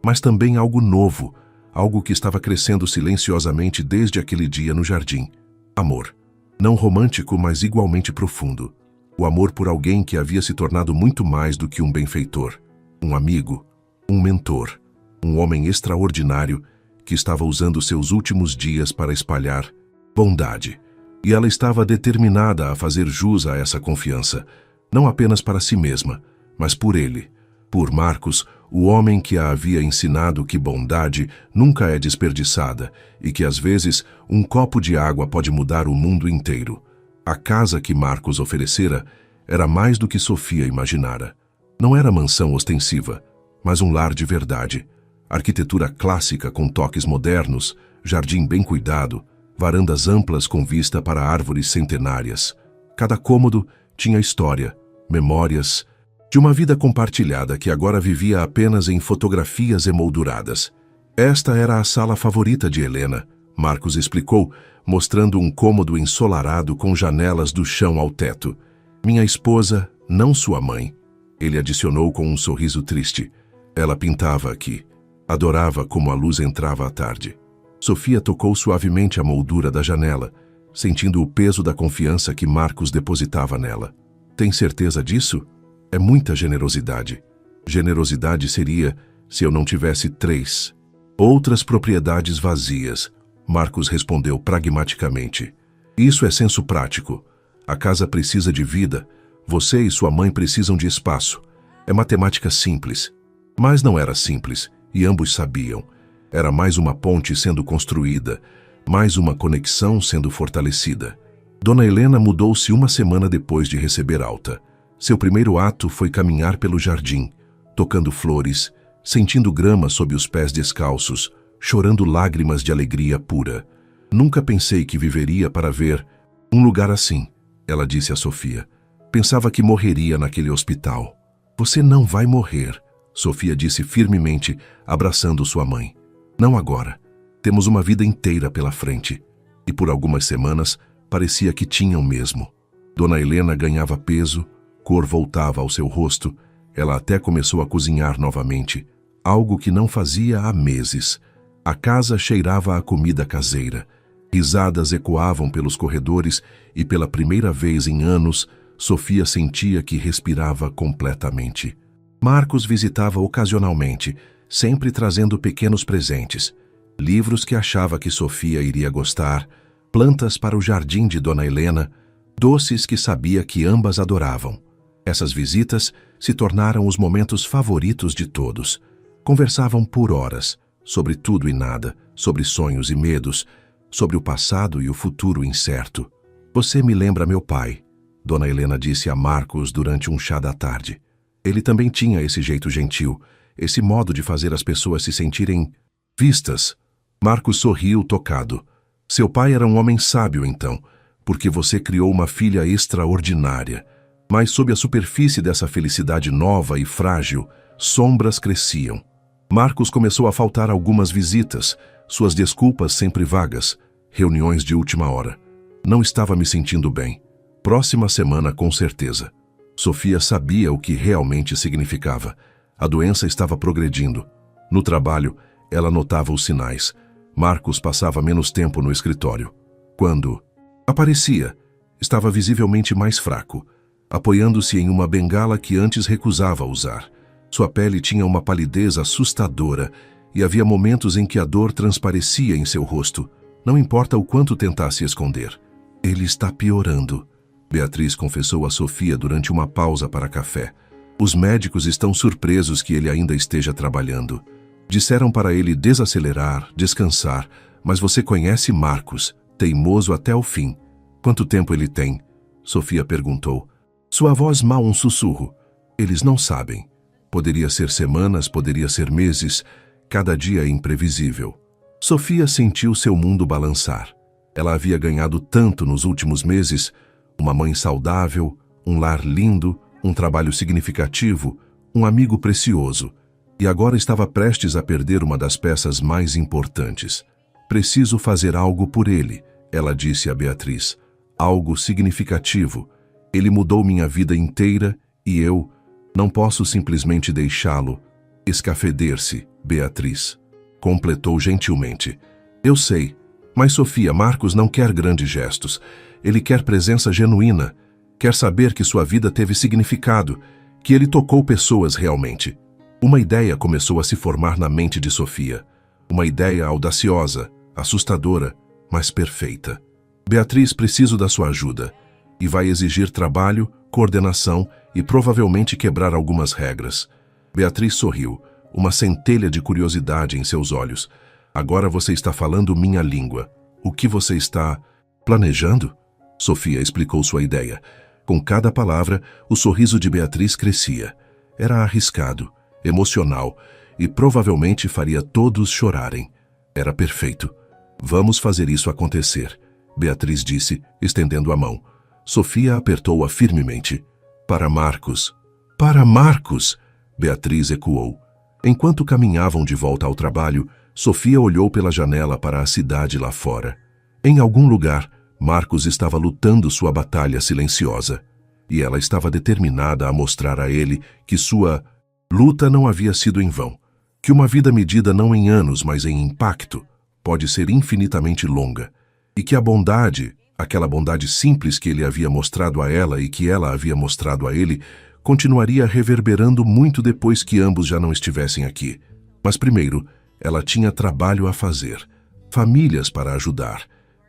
mas também algo novo, algo que estava crescendo silenciosamente desde aquele dia no jardim. Amor. Não romântico, mas igualmente profundo. O amor por alguém que havia se tornado muito mais do que um benfeitor. Um amigo, um mentor, um homem extraordinário que estava usando seus últimos dias para espalhar bondade. E ela estava determinada a fazer jus a essa confiança, não apenas para si mesma, mas por ele, por Marcos, o homem que a havia ensinado que bondade nunca é desperdiçada e que às vezes um copo de água pode mudar o mundo inteiro. A casa que Marcos oferecera era mais do que Sofia imaginara. Não era mansão ostensiva, mas um lar de verdade. Arquitetura clássica com toques modernos, jardim bem cuidado, varandas amplas com vista para árvores centenárias. Cada cômodo tinha história, memórias, de uma vida compartilhada que agora vivia apenas em fotografias emolduradas. Esta era a sala favorita de Helena, Marcos explicou, mostrando um cômodo ensolarado com janelas do chão ao teto. Minha esposa, não sua mãe. Ele adicionou com um sorriso triste. Ela pintava aqui. Adorava como a luz entrava à tarde. Sofia tocou suavemente a moldura da janela, sentindo o peso da confiança que Marcos depositava nela. Tem certeza disso? É muita generosidade. Generosidade seria se eu não tivesse 3 outras propriedades vazias, Marcos respondeu pragmaticamente. Isso é senso prático. A casa precisa de vida. Você e sua mãe precisam de espaço. É matemática simples. Mas não era simples, e ambos sabiam. Era mais uma ponte sendo construída, mais uma conexão sendo fortalecida. Dona Helena mudou-se uma semana depois de receber alta. Seu primeiro ato foi caminhar pelo jardim, tocando flores, sentindo grama sob os pés descalços, chorando lágrimas de alegria pura. Nunca pensei que viveria para ver um lugar assim, ela disse a Sofia. Pensava que morreria naquele hospital. Você não vai morrer, Sofia disse firmemente, abraçando sua mãe. Não agora. Temos uma vida inteira pela frente. E por algumas semanas, parecia que tinham mesmo. Dona Helena ganhava peso, cor voltava ao seu rosto, ela até começou a cozinhar novamente, algo que não fazia há meses. A casa cheirava a comida caseira. Risadas ecoavam pelos corredores e pela primeira vez em anos, Sofia sentia que respirava completamente. Marcos visitava ocasionalmente, sempre trazendo pequenos presentes. Livros que achava que Sofia iria gostar, plantas para o jardim de Dona Helena, doces que sabia que ambas adoravam. Essas visitas se tornaram os momentos favoritos de todos. Conversavam por horas, sobre tudo e nada, sobre sonhos e medos, sobre o passado e o futuro incerto. Você me lembra meu pai, Dona Helena disse a Marcos durante um chá da tarde. Ele também tinha esse jeito gentil, esse modo de fazer as pessoas se sentirem vistas. Marcos sorriu tocado. Seu pai era um homem sábio então, porque você criou uma filha extraordinária. Mas sob a superfície dessa felicidade nova e frágil, sombras cresciam. Marcos começou a faltar algumas visitas, suas desculpas sempre vagas, reuniões de última hora. Não estava me sentindo bem. Próxima semana, com certeza. Sofia sabia o que realmente significava. A doença estava progredindo. No trabalho, ela notava os sinais. Marcos passava menos tempo no escritório. Quando aparecia, estava visivelmente mais fraco, apoiando-se em uma bengala que antes recusava usar. Sua pele tinha uma palidez assustadora e havia momentos em que a dor transparecia em seu rosto, não importa o quanto tentasse esconder. Ele está piorando, Beatriz confessou a Sofia durante uma pausa para café. Os médicos estão surpresos que ele ainda esteja trabalhando. Disseram para ele desacelerar, descansar, mas você conhece Marcos, teimoso até o fim. Quanto tempo ele tem? Sofia perguntou. Sua voz mal um sussurro. Eles não sabem. Poderia ser semanas, poderia ser meses. Cada dia é imprevisível. Sofia sentiu seu mundo balançar. Ela havia ganhado tanto nos últimos meses. Uma mãe saudável, um lar lindo, um trabalho significativo, um amigo precioso. E agora estava prestes a perder uma das peças mais importantes. Preciso fazer algo por ele, ela disse a Beatriz. Algo significativo. Ele mudou minha vida inteira e eu não posso simplesmente deixá-lo escafeder-se, Beatriz. Completou gentilmente. Eu sei, mas Sofia, Marcos não quer grandes gestos. Ele quer presença genuína. Quer saber que sua vida teve significado, que ele tocou pessoas realmente. Uma ideia começou a se formar na mente de Sofia. Uma ideia audaciosa, assustadora, mas perfeita. Beatriz, preciso da sua ajuda. E vai exigir trabalho, coordenação e provavelmente quebrar algumas regras. Beatriz sorriu, uma centelha de curiosidade em seus olhos. Agora você está falando minha língua. O que você está planejando? Sofia explicou sua ideia. Com cada palavra, o sorriso de Beatriz crescia. Era arriscado, emocional e provavelmente faria todos chorarem. Era perfeito. Vamos fazer isso acontecer, Beatriz disse, estendendo a mão. Sofia apertou-a firmemente. Para Marcos. Para Marcos! Beatriz ecoou. Enquanto caminhavam de volta ao trabalho, Sofia olhou pela janela para a cidade lá fora. Em algum lugar, Marcos estava lutando sua batalha silenciosa. E ela estava determinada a mostrar a ele que sua luta não havia sido em vão. Que uma vida medida não em anos, mas em impacto, pode ser infinitamente longa. E que a bondade, aquela bondade simples que ele havia mostrado a ela e que ela havia mostrado a ele, continuaria reverberando muito depois que ambos já não estivessem aqui. Mas primeiro, ela tinha trabalho a fazer, famílias para ajudar,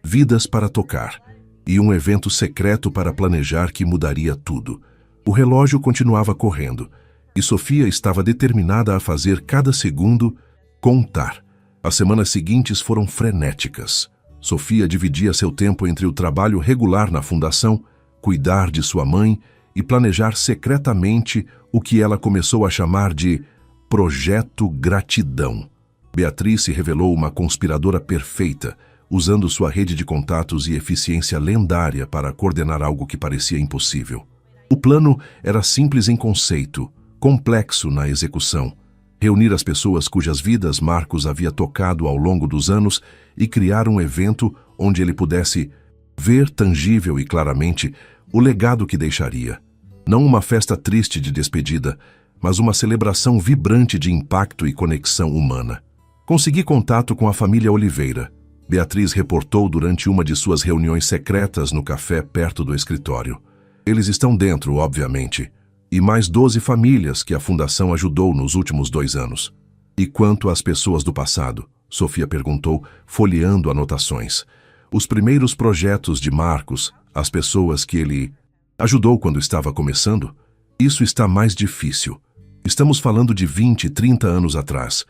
vidas para tocar e um evento secreto para planejar que mudaria tudo. O relógio continuava correndo E Sofia estava determinada a fazer cada segundo contar. As semanas seguintes foram frenéticas. Sofia dividia seu tempo entre o trabalho regular na fundação, cuidar de sua mãe e planejar secretamente o que ela começou a chamar de Projeto Gratidão. Beatriz se revelou uma conspiradora perfeita, usando sua rede de contatos e eficiência lendária para coordenar algo que parecia impossível. O plano era simples em conceito, complexo na execução. Reunir as pessoas cujas vidas Marcos havia tocado ao longo dos anos e criar um evento onde ele pudesse ver tangível e claramente o legado que deixaria. Não uma festa triste de despedida, mas uma celebração vibrante de impacto e conexão humana. Consegui contato com a família Oliveira. Beatriz reportou durante uma de suas reuniões secretas no café perto do escritório. Eles estão dentro, obviamente, e mais 12 famílias que a fundação ajudou nos últimos 2 anos. E quanto às pessoas do passado? Sofia perguntou, folheando anotações. Os primeiros projetos de Marcos, as pessoas que ele ajudou quando estava começando? Isso está mais difícil. Estamos falando de 20, 30 anos atrás.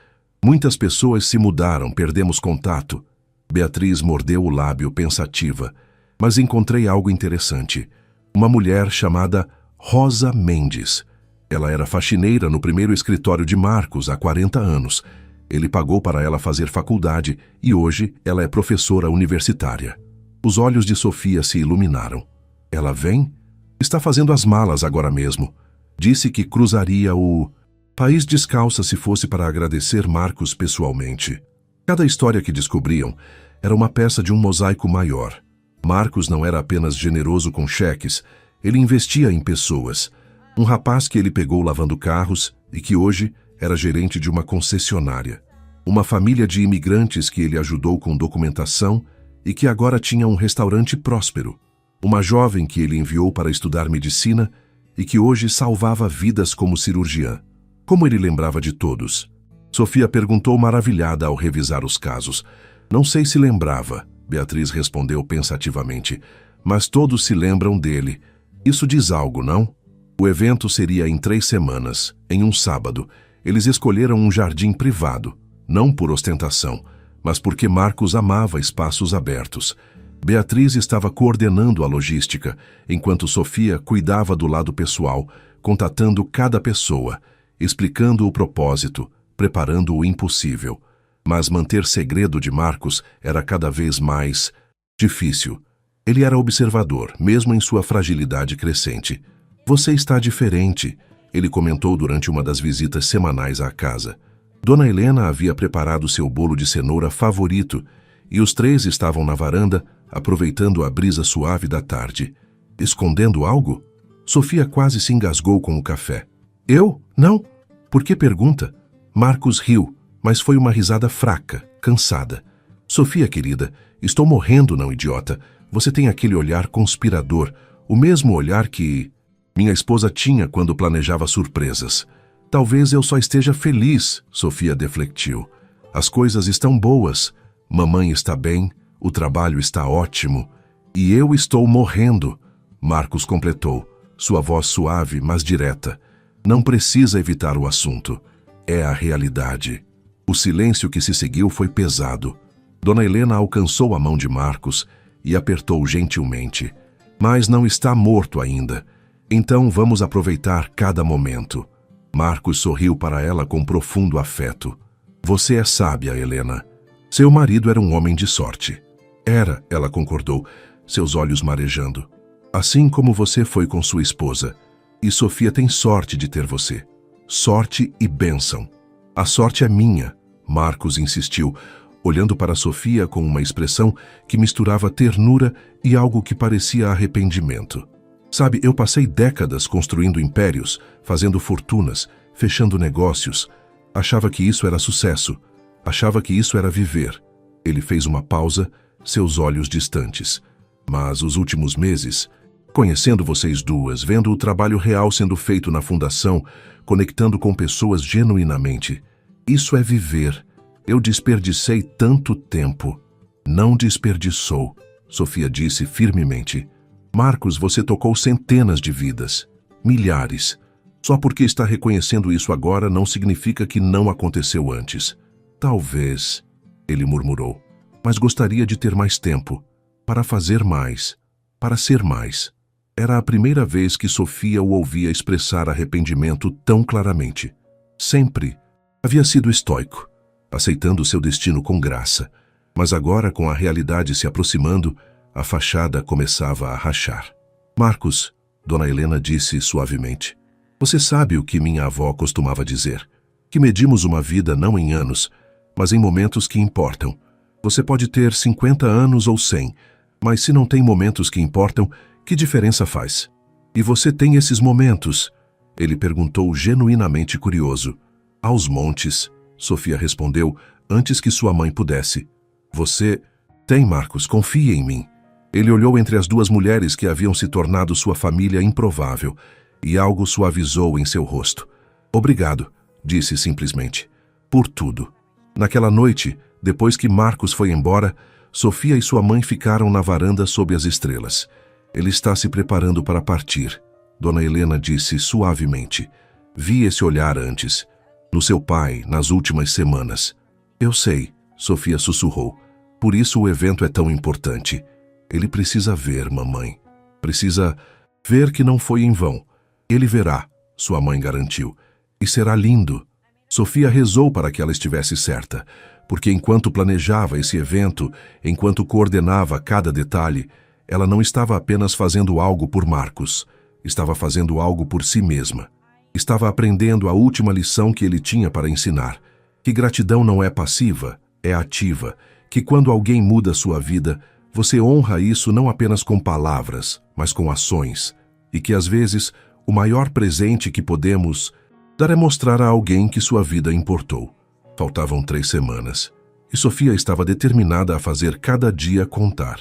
Muitas pessoas se mudaram, perdemos contato. Beatriz mordeu o lábio pensativa, mas encontrei algo interessante. Uma mulher chamada Rosa Mendes. Ela era faxineira no primeiro escritório de Marcos há 40 anos. Ele pagou para ela fazer faculdade e hoje ela é professora universitária. Os olhos de Sofia se iluminaram. Ela vem? Está fazendo as malas agora mesmo. Disse que cruzaria o país descalça se fosse para agradecer Marcos pessoalmente. Cada história que descobriam era uma peça de um mosaico maior. Marcos não era apenas generoso com cheques, ele investia em pessoas. Um rapaz que ele pegou lavando carros e que hoje era gerente de uma concessionária. Uma família de imigrantes que ele ajudou com documentação e que agora tinha um restaurante próspero. Uma jovem que ele enviou para estudar medicina e que hoje salvava vidas como cirurgiã. Como ele lembrava de todos? Sofia perguntou maravilhada ao revisar os casos. Não sei se lembrava, Beatriz respondeu pensativamente, mas todos se lembram dele. Isso diz algo, não? O evento seria em 3 semanas, em um sábado. Eles escolheram um jardim privado, não por ostentação, mas porque Marcos amava espaços abertos. Beatriz estava coordenando a logística, enquanto Sofia cuidava do lado pessoal, contatando cada pessoa, explicando o propósito, preparando o impossível. Mas manter segredo de Marcos era cada vez mais difícil. Ele era observador, mesmo em sua fragilidade crescente. Você está diferente, ele comentou durante uma das visitas semanais à casa. Dona Helena havia preparado seu bolo de cenoura favorito e os 3 estavam na varanda, aproveitando a brisa suave da tarde. Escondendo algo? Sofia quase se engasgou com o café. Eu? Não? Por que pergunta? Marcos riu, mas foi uma risada fraca, cansada. Sofia, querida, estou morrendo, não, idiota. Você tem aquele olhar conspirador, o mesmo olhar que minha esposa tinha quando planejava surpresas. Talvez eu só esteja feliz, Sofia deflectiu. As coisas estão boas. Mamãe está bem, o trabalho está ótimo. E eu estou morrendo, Marcos completou, sua voz suave, mas direta. Não precisa evitar o assunto. É a realidade. O silêncio que se seguiu foi pesado. Dona Helena alcançou a mão de Marcos e apertou gentilmente. Mas não está morto ainda. Então vamos aproveitar cada momento. Marcos sorriu para ela com profundo afeto. Você é sábia, Helena. Seu marido era um homem de sorte. Era, ela concordou, seus olhos marejando. Assim como você foi com sua esposa. E Sofia tem sorte de ter você. Sorte e bênção. A sorte é minha, Marcos insistiu, olhando para Sofia com uma expressão que misturava ternura e algo que parecia arrependimento. Sabe, eu passei décadas construindo impérios, fazendo fortunas, fechando negócios. Achava que isso era sucesso. Achava que isso era viver. Ele fez uma pausa, seus olhos distantes. Mas os últimos meses, conhecendo vocês duas, vendo o trabalho real sendo feito na fundação, conectando com pessoas genuinamente, isso é viver. Eu desperdicei tanto tempo. Não desperdiçou, Sofia disse firmemente. Marcos, você tocou centenas de vidas. Milhares. Só porque está reconhecendo isso agora não significa que não aconteceu antes. Talvez, ele murmurou, mas gostaria de ter mais tempo, para fazer mais, para ser mais. Era a primeira vez que Sofia o ouvia expressar arrependimento tão claramente. Sempre havia sido estoico, aceitando seu destino com graça, mas agora, com a realidade se aproximando, a fachada começava a rachar. Marcos, Dona Helena disse suavemente, você sabe o que minha avó costumava dizer, que medimos uma vida não em anos, mas em momentos que importam. Você pode ter 50 anos ou 100, mas se não tem momentos que importam, que diferença faz? E você tem esses momentos? Ele perguntou genuinamente curioso. Aos montes, Sofia respondeu antes que sua mãe pudesse. Você tem, Marcos, confia em mim. Ele olhou entre as duas mulheres que haviam se tornado sua família improvável, e algo suavizou em seu rosto. Obrigado, disse simplesmente, por tudo. Naquela noite, depois que Marcos foi embora, Sofia e sua mãe ficaram na varanda sob as estrelas. Ele está se preparando para partir, Dona Helena disse suavemente. Vi esse olhar antes, no seu pai, nas últimas semanas. Eu sei, Sofia sussurrou. Por isso o evento é tão importante. Ele precisa ver, mamãe. Precisa ver que não foi em vão. Ele verá, sua mãe garantiu. E será lindo. Sofia rezou para que ela estivesse certa, porque enquanto planejava esse evento, enquanto coordenava cada detalhe, ela não estava apenas fazendo algo por Marcos, estava fazendo algo por si mesma. Estava aprendendo a última lição que ele tinha para ensinar, que gratidão não é passiva, é ativa, que quando alguém muda sua vida, você honra isso não apenas com palavras, mas com ações, e que às vezes o maior presente que podemos dar é mostrar a alguém que sua vida importou. Faltavam 3 semanas, e Sofia estava determinada a fazer cada dia contar.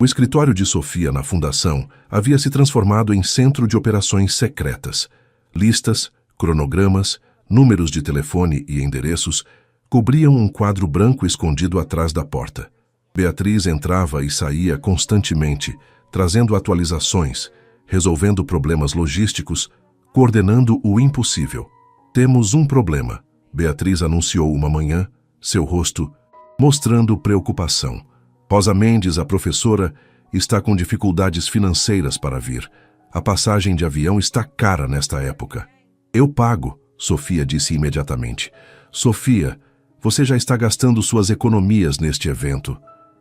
O escritório de Sofia na fundação havia se transformado em centro de operações secretas. Listas, cronogramas, números de telefone e endereços cobriam um quadro branco escondido atrás da porta. Beatriz entrava e saía constantemente, trazendo atualizações, resolvendo problemas logísticos, coordenando o impossível. Temos um problema, Beatriz anunciou uma manhã, seu rosto mostrando preocupação. Rosa Mendes, a professora, está com dificuldades financeiras para vir. A passagem de avião está cara nesta época. Eu pago, Sofia disse imediatamente. Sofia, você já está gastando suas economias neste evento.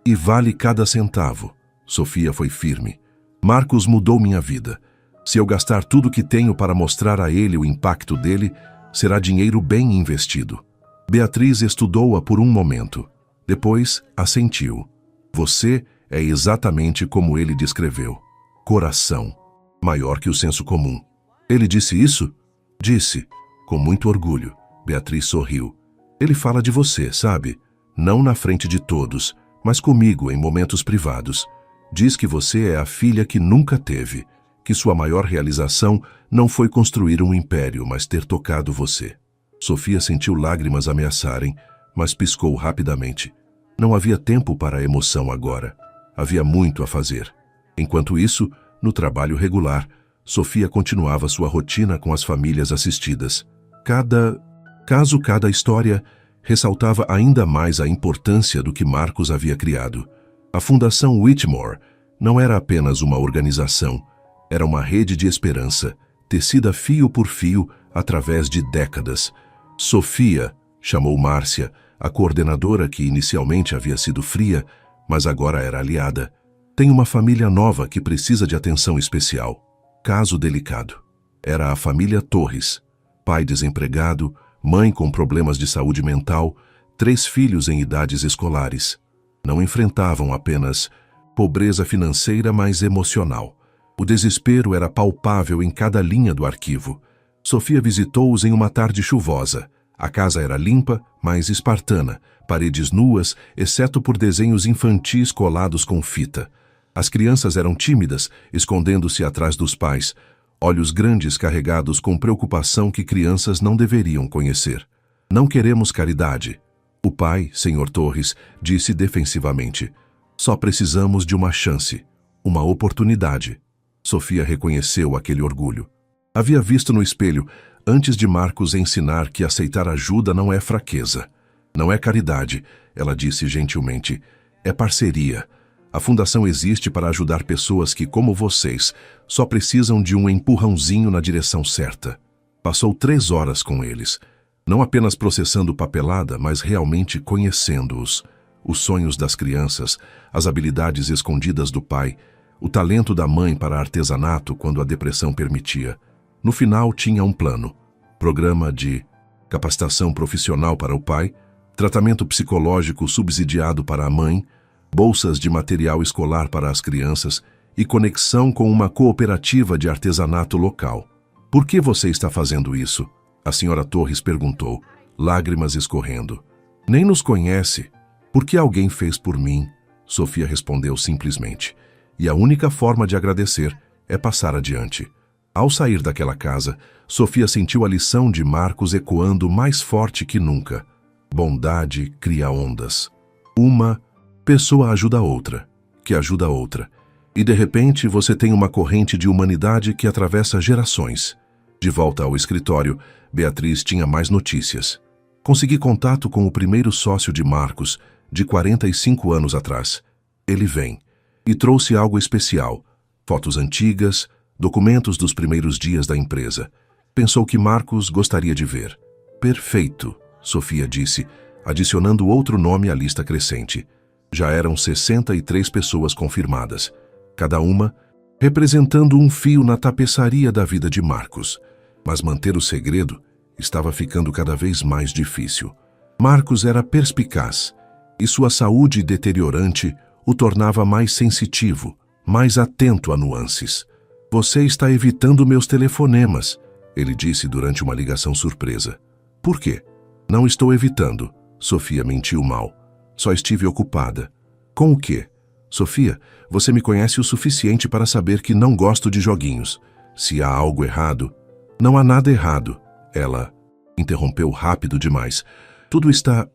E vale cada centavo. Sofia foi firme. Marcos mudou minha vida. Se eu gastar tudo que tenho para mostrar a ele o impacto dele, será dinheiro bem investido. Beatriz estudou-a por um momento. Depois, assentiu. Você é exatamente como ele descreveu. Coração. Maior que o senso comum. Ele disse isso? Disse, com muito orgulho. Beatriz sorriu. Ele fala de você, sabe? Não na frente de todos, mas comigo em momentos privados. Diz que você é a filha que nunca teve, que sua maior realização não foi construir um império, mas ter tocado você. Sofia sentiu lágrimas ameaçarem, mas piscou rapidamente. Não havia tempo para a emoção agora. Havia muito a fazer. Enquanto isso, no trabalho regular, Sofia continuava sua rotina com as famílias assistidas. Cada história ressaltava ainda mais a importância do que Marcos havia criado. A Fundação Whitmore não era apenas uma organização, era uma rede de esperança, tecida fio por fio através de décadas. Sofia, chamou Márcia, a coordenadora que inicialmente havia sido fria, mas agora era aliada, tem uma família nova que precisa de atenção especial. Caso delicado. Era a família Torres. Pai desempregado, mãe com problemas de saúde mental, 3 filhos em idades escolares. Não enfrentavam apenas pobreza financeira, mas emocional. O desespero era palpável em cada linha do arquivo. Sofia visitou-os em uma tarde chuvosa. A casa era limpa, mas espartana, paredes nuas, exceto por desenhos infantis colados com fita. As crianças eram tímidas, escondendo-se atrás dos pais, olhos grandes carregados com preocupação que crianças não deveriam conhecer. Não queremos caridade. O pai, Sr. Torres, disse defensivamente. Só precisamos de uma chance, uma oportunidade. Sofia reconheceu aquele orgulho. Havia visto no espelho, antes de Marcos ensinar que aceitar ajuda não é fraqueza. Não é caridade, ela disse gentilmente. É parceria. A fundação existe para ajudar pessoas que, como vocês, só precisam de um empurrãozinho na direção certa. Passou 3 horas com eles, não apenas processando papelada, mas realmente conhecendo-os. Os sonhos das crianças, as habilidades escondidas do pai, o talento da mãe para artesanato quando a depressão permitia. No final tinha um plano. Programa de capacitação profissional para o pai, tratamento psicológico subsidiado para a mãe, bolsas de material escolar para as crianças e conexão com uma cooperativa de artesanato local. Por que você está fazendo isso? A senhora Torres perguntou, lágrimas escorrendo. Nem nos conhece. Por que alguém fez por mim? Sofia respondeu simplesmente. E a única forma de agradecer é passar adiante. Ao sair daquela casa, Sofia sentiu a lição de Marcos ecoando mais forte que nunca. Bondade cria ondas. Uma pessoa ajuda a outra, que ajuda a outra. E de repente você tem uma corrente de humanidade que atravessa gerações. De volta ao escritório, Beatriz tinha mais notícias. Consegui contato com o primeiro sócio de Marcos, de 45 anos atrás. Ele vem. E trouxe algo especial. Fotos antigas, documentos dos primeiros dias da empresa. Pensou que Marcos gostaria de ver. Perfeito, Sofia disse, adicionando outro nome à lista crescente. Já eram 63 pessoas confirmadas, cada uma representando um fio na tapeçaria da vida de Marcos. Mas manter o segredo estava ficando cada vez mais difícil. Marcos era perspicaz, e sua saúde deteriorante o tornava mais sensitivo, mais atento a nuances. Você está evitando meus telefonemas, ele disse durante uma ligação surpresa. Por quê? Não estou evitando, Sofia mentiu mal. Só estive ocupada. Com o quê? Sofia, você me conhece o suficiente para saber que não gosto de joguinhos. Se há algo errado... Não há nada errado. Ela interrompeu rápido demais. Tudo está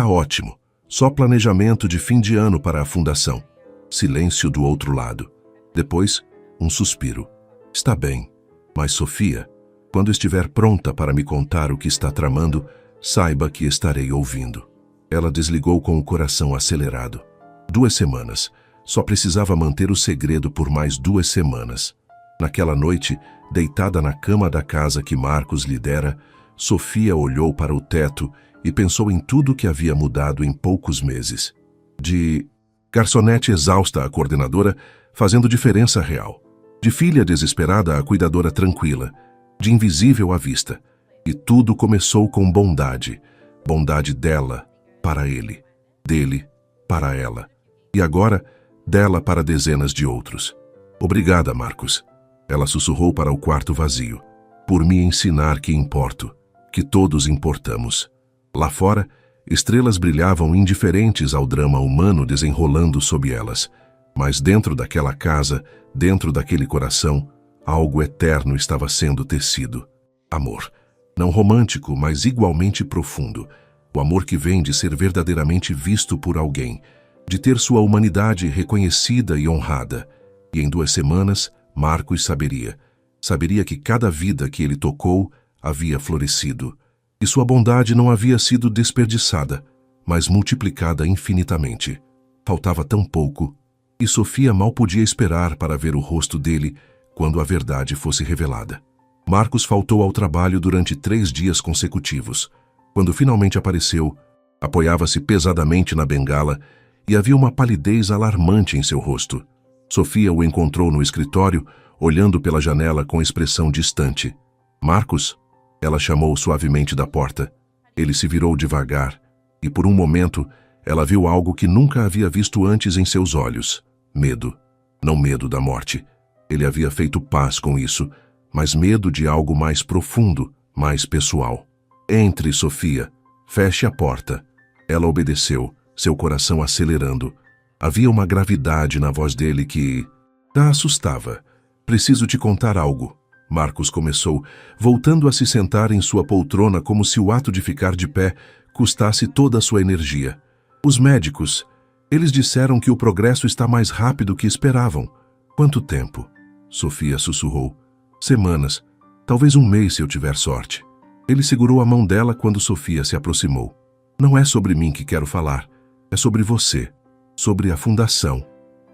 ótimo. Só planejamento de fim de ano para a fundação. Silêncio do outro lado. Depois, um suspiro. Está bem. Mas Sofia, quando estiver pronta para me contar o que está tramando, saiba que estarei ouvindo. Ela desligou com o coração acelerado. 2 semanas. Só precisava manter o segredo por mais 2 semanas. Naquela noite, deitada na cama da casa que Marcos lhe dera, Sofia olhou para o teto e pensou em tudo que havia mudado em poucos meses. De garçonete exausta à coordenadora, fazendo diferença real. De filha desesperada à cuidadora tranquila. De invisível à vista. E tudo começou com bondade. Bondade dela para ele. Dele para ela. E agora, dela para dezenas de outros. Obrigada, Marcos. Ela sussurrou para o quarto vazio. Por me ensinar que importo, que todos importamos. Lá fora, estrelas brilhavam indiferentes ao drama humano desenrolando sob elas. Mas dentro daquela casa, dentro daquele coração, algo eterno estava sendo tecido. Amor. Não romântico, mas igualmente profundo. O amor que vem de ser verdadeiramente visto por alguém, de ter sua humanidade reconhecida e honrada. E em 2 semanas, Marcos saberia. Saberia que cada vida que ele tocou havia florescido. E sua bondade não havia sido desperdiçada, mas multiplicada infinitamente. Faltava tão pouco, e Sofia mal podia esperar para ver o rosto dele quando a verdade fosse revelada. Marcos faltou ao trabalho durante 3 dias consecutivos. Quando finalmente apareceu, apoiava-se pesadamente na bengala e havia uma palidez alarmante em seu rosto. Sofia o encontrou no escritório, olhando pela janela com expressão distante. Marcos? Ela chamou suavemente da porta. Ele se virou devagar, e por um momento ela viu algo que nunca havia visto antes em seus olhos. Medo. Não medo da morte. Ele havia feito paz com isso, mas medo de algo mais profundo, mais pessoal. Entre, Sofia. Feche a porta. Ela obedeceu, seu coração acelerando. Havia uma gravidade na voz dele que a assustava. Preciso te contar algo. Marcos começou, voltando a se sentar em sua poltrona como se o ato de ficar de pé custasse toda a sua energia. Os médicos, eles disseram que o progresso está mais rápido que esperavam. Quanto tempo? Sofia sussurrou. Semanas. Talvez um mês se eu tiver sorte. Ele segurou a mão dela quando Sofia se aproximou. Não é sobre mim que quero falar. É sobre você. Sobre a fundação.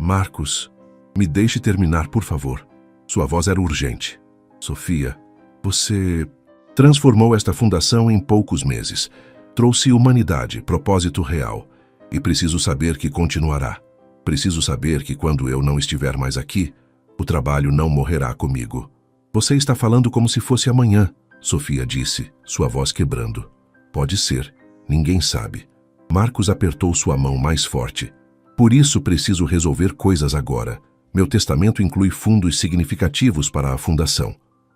Marcos, me deixe terminar, por favor. Sua voz era urgente. Sofia, você transformou esta fundação em poucos meses. Trouxe humanidade, propósito real. E preciso saber que continuará. Preciso saber que quando eu não estiver mais aqui, o trabalho não morrerá comigo. Você está falando como se fosse amanhã, Sofia disse, sua voz quebrando. Pode ser, ninguém sabe. Marcos apertou sua mão mais forte. Por isso preciso resolver coisas agora. Meu testamento inclui fundos significativos para a fundação.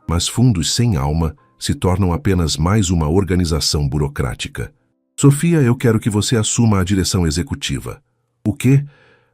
Mas fundos sem alma se tornam apenas mais uma organização burocrática. Sofia, eu quero que você assuma a direção executiva. O quê?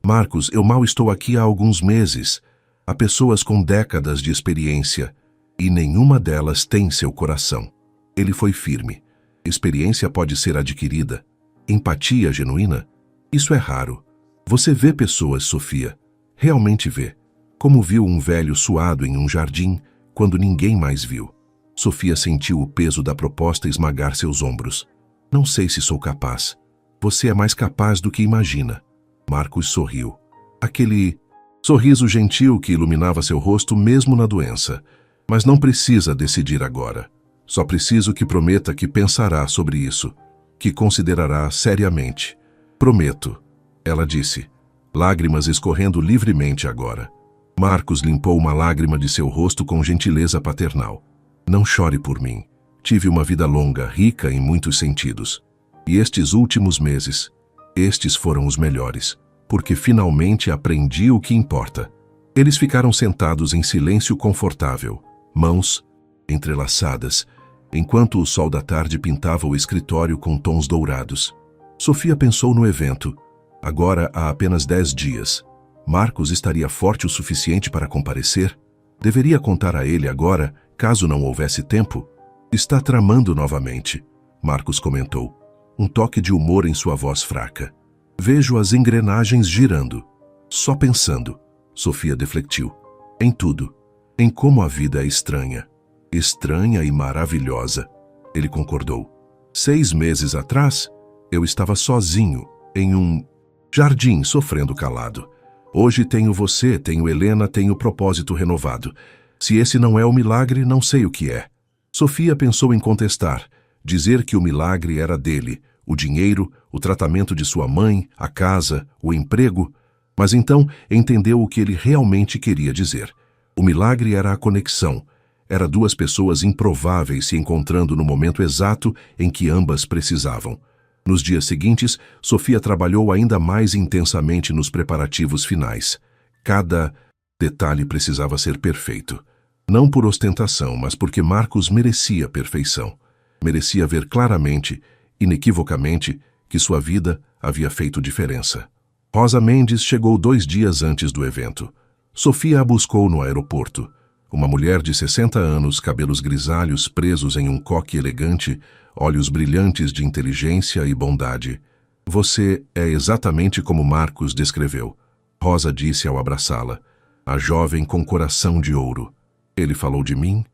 Marcos, eu mal estou aqui há alguns meses. Há pessoas com décadas de experiência e nenhuma delas tem seu coração. Ele foi firme. Experiência pode ser adquirida. Empatia genuína? Isso é raro. Você vê pessoas, Sofia. Realmente vê. Como viu um velho suado em um jardim quando ninguém mais viu. Sofia sentiu o peso da proposta esmagar seus ombros. Não sei se sou capaz. Você é mais capaz do que imagina. Marcos sorriu. Aquele sorriso gentil que iluminava seu rosto mesmo na doença. Mas não precisa decidir agora. Só preciso que prometa que pensará sobre isso, que considerará seriamente. Prometo, ela disse, lágrimas escorrendo livremente agora. Marcos limpou uma lágrima de seu rosto com gentileza paternal. Não chore por mim. Tive uma vida longa, rica em muitos sentidos. E estes últimos meses, estes foram os melhores, porque finalmente aprendi o que importa. Eles ficaram sentados em silêncio confortável, mãos entrelaçadas, enquanto o sol da tarde pintava o escritório com tons dourados. Sofia pensou no evento. Agora há apenas 10 dias. Marcos estaria forte o suficiente para comparecer? Deveria contar a ele agora, caso não houvesse tempo? Está tramando novamente, Marcos comentou, um toque de humor em sua voz fraca. Vejo as engrenagens girando. Só pensando, Sofia defletiu. Em tudo. Em como a vida é estranha. Estranha e maravilhosa. Ele concordou. 6 meses atrás, eu estava sozinho, em um jardim, sofrendo calado. Hoje tenho você, tenho Helena, tenho propósito renovado. Se esse não é o milagre, não sei o que é. Sofia pensou em contestar, dizer que o milagre era dele, o dinheiro, o tratamento de sua mãe, a casa, o emprego, mas então entendeu o que ele realmente queria dizer. O milagre era a conexão, era 2 pessoas improváveis se encontrando no momento exato em que ambas precisavam. Nos dias seguintes, Sofia trabalhou ainda mais intensamente nos preparativos finais. Cada detalhe precisava ser perfeito. Não por ostentação, mas porque Marcos merecia perfeição. Merecia ver claramente, inequivocamente, que sua vida havia feito diferença. Rosa Mendes chegou 2 dias antes do evento. Sofia a buscou no aeroporto. Uma mulher de 60 anos, cabelos grisalhos presos em um coque elegante, olhos brilhantes de inteligência e bondade. Você é exatamente como Marcos descreveu, Rosa disse ao abraçá-la. A jovem com coração de ouro. Ele falou de mim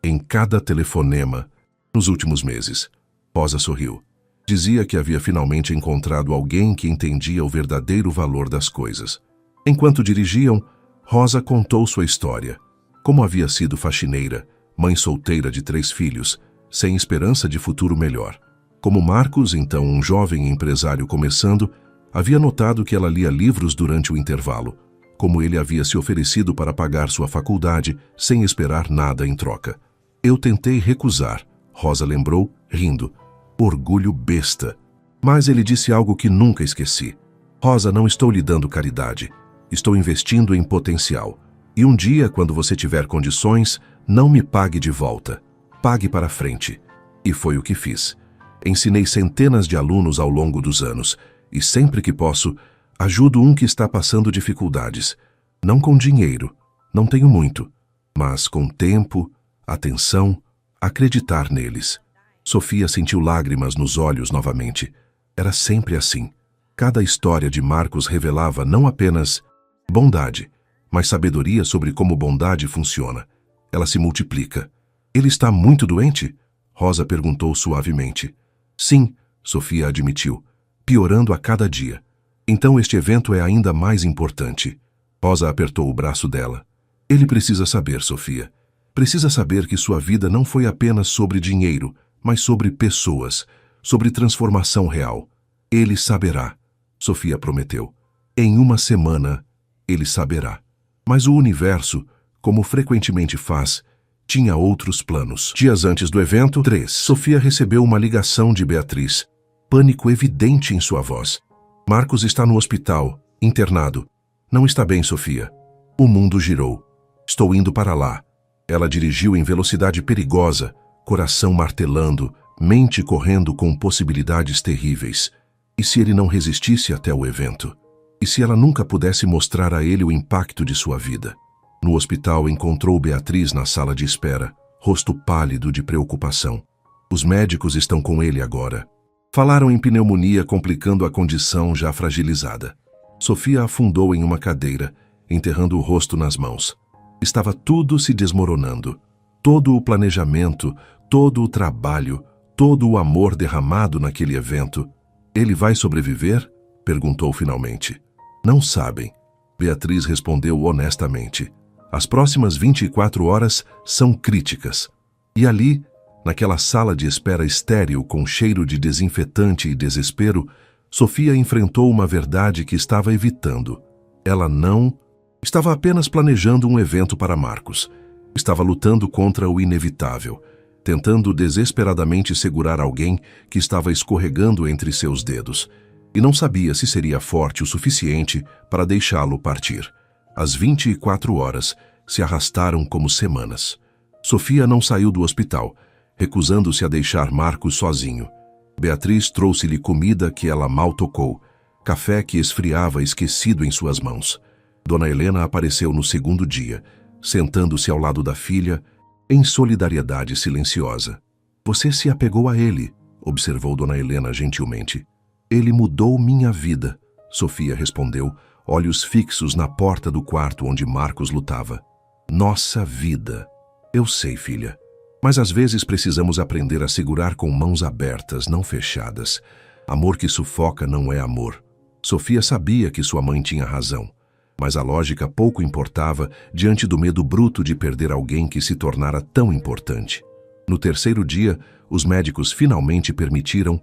em cada telefonema nos últimos meses. Rosa sorriu. Dizia que havia finalmente encontrado alguém que entendia o verdadeiro valor das coisas. Enquanto dirigiam, Rosa contou sua história. Como havia sido faxineira, mãe solteira de 3 filhos, sem esperança de futuro melhor. Como Marcos, então um jovem empresário começando, havia notado que ela lia livros durante o intervalo. Como ele havia se oferecido para pagar sua faculdade sem esperar nada em troca. Eu tentei recusar, Rosa lembrou, rindo. Orgulho besta. Mas ele disse algo que nunca esqueci. Rosa, não estou lhe dando caridade. Estou investindo em potencial. E um dia, quando você tiver condições, não me pague de volta. Pague para frente. E foi o que fiz. Ensinei centenas de alunos ao longo dos anos. E sempre que posso, ajudo um que está passando dificuldades. Não com dinheiro, não tenho muito, mas com tempo, atenção, acreditar neles. Sofia sentiu lágrimas nos olhos novamente. Era sempre assim. Cada história de Marcos revelava não apenas bondade, mas sabedoria sobre como bondade funciona. Ela se multiplica. Ele está muito doente? Rosa perguntou suavemente. Sim, Sofia admitiu, piorando a cada dia. Então este evento é ainda mais importante. Rosa apertou o braço dela. Ele precisa saber, Sofia. Precisa saber que sua vida não foi apenas sobre dinheiro, mas sobre pessoas, sobre transformação real. Ele saberá, Sofia prometeu. Em uma semana, ele saberá. Mas o universo, como frequentemente faz, tinha outros planos. Dias antes do evento, 3, Sofia recebeu uma ligação de Beatriz. Pânico evidente em sua voz. Marcos está no hospital, internado. Não está bem, Sofia. O mundo girou. Estou indo para lá. Ela dirigiu em velocidade perigosa, coração martelando, mente correndo com possibilidades terríveis. E se ele não resistisse até o evento? E se ela nunca pudesse mostrar a ele o impacto de sua vida? No hospital encontrou Beatriz na sala de espera, rosto pálido de preocupação. Os médicos estão com ele agora. Falaram em pneumonia, complicando a condição já fragilizada. Sofia afundou em uma cadeira, enterrando o rosto nas mãos. Estava tudo se desmoronando. Todo o planejamento, todo o trabalho, todo o amor derramado naquele evento. Ele vai sobreviver? Perguntou finalmente. Não sabem. Beatriz respondeu honestamente. As próximas 24 horas são críticas. E ali, naquela sala de espera estéril com cheiro de desinfetante e desespero, Sofia enfrentou uma verdade que estava evitando. Ela não... Estava apenas planejando um evento para Marcos. Estava lutando contra o inevitável, tentando desesperadamente segurar alguém que estava escorregando entre seus dedos, e não sabia se seria forte o suficiente para deixá-lo partir. As 24 horas se arrastaram como semanas. Sofia não saiu do hospital, recusando-se a deixar Marcos sozinho. Beatriz trouxe-lhe comida que ela mal tocou, café que esfriava esquecido em suas mãos. Dona Helena apareceu no segundo dia, sentando-se ao lado da filha, em solidariedade silenciosa. Você se apegou a ele, observou Dona Helena gentilmente. Ele mudou minha vida, Sofia respondeu, olhos fixos na porta do quarto onde Marcos lutava. Nossa vida. Eu sei, filha. Mas às vezes precisamos aprender a segurar com mãos abertas, não fechadas. Amor que sufoca não é amor. Sofia sabia que sua mãe tinha razão, mas a lógica pouco importava diante do medo bruto de perder alguém que se tornara tão importante. No terceiro dia, os médicos finalmente permitiram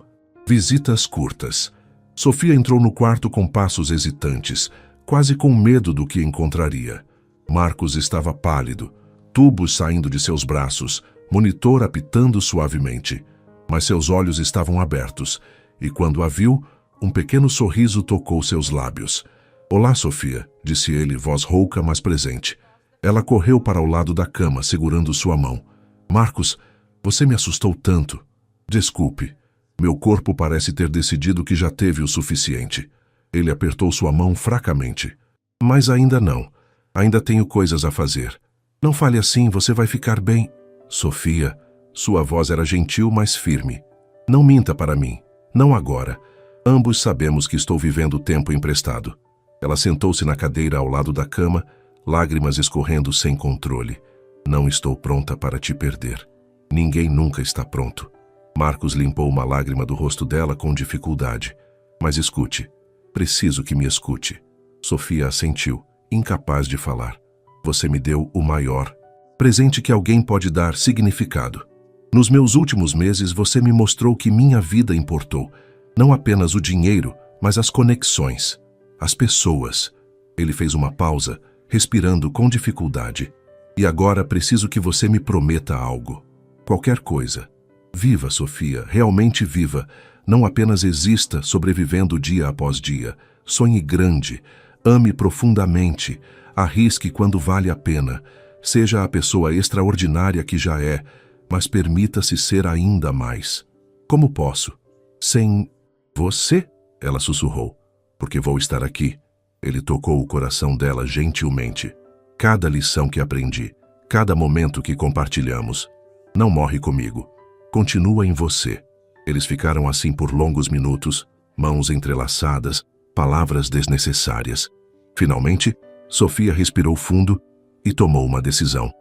visitas curtas. Sofia entrou no quarto com passos hesitantes, quase com medo do que encontraria. Marcos estava pálido, tubos saindo de seus braços, monitor apitando suavemente. Mas seus olhos estavam abertos, e quando a viu, um pequeno sorriso tocou seus lábios. Olá, Sofia, disse ele, voz rouca, mas presente. Ela correu para o lado da cama, segurando sua mão. Marcos, você me assustou tanto. Desculpe. Meu corpo parece ter decidido que já teve o suficiente. Ele apertou sua mão fracamente. Mas ainda não. Ainda tenho coisas a fazer. Não fale assim, você vai ficar bem. Sofia, sua voz era gentil, mas firme. Não minta para mim. Não agora. Ambos sabemos que estou vivendo tempo emprestado. Ela sentou-se na cadeira ao lado da cama, lágrimas escorrendo sem controle. Não estou pronta para te perder. Ninguém nunca está pronto. Marcos limpou uma lágrima do rosto dela com dificuldade. Mas escute. Preciso que me escute. Sofia assentiu, incapaz de falar. Você me deu o maior presente que alguém pode dar significado. Nos meus últimos meses você me mostrou que minha vida importou. Não apenas o dinheiro, mas as conexões, as pessoas. Ele fez uma pausa, respirando com dificuldade. E agora preciso que você me prometa algo. Qualquer coisa. Viva, Sofia, realmente viva. Não apenas exista, sobrevivendo dia após dia. Sonhe grande. Ame profundamente. Arrisque quando vale a pena. Seja a pessoa extraordinária que já é, mas permita-se ser ainda mais. Como posso? Sem você? Ela sussurrou. Porque vou estar aqui. Ele tocou o coração dela gentilmente. Cada lição que aprendi, cada momento que compartilhamos. Não morre comigo. Continua em você. Eles ficaram assim por longos minutos, mãos entrelaçadas, palavras desnecessárias. Finalmente, Sofia respirou fundo e tomou uma decisão.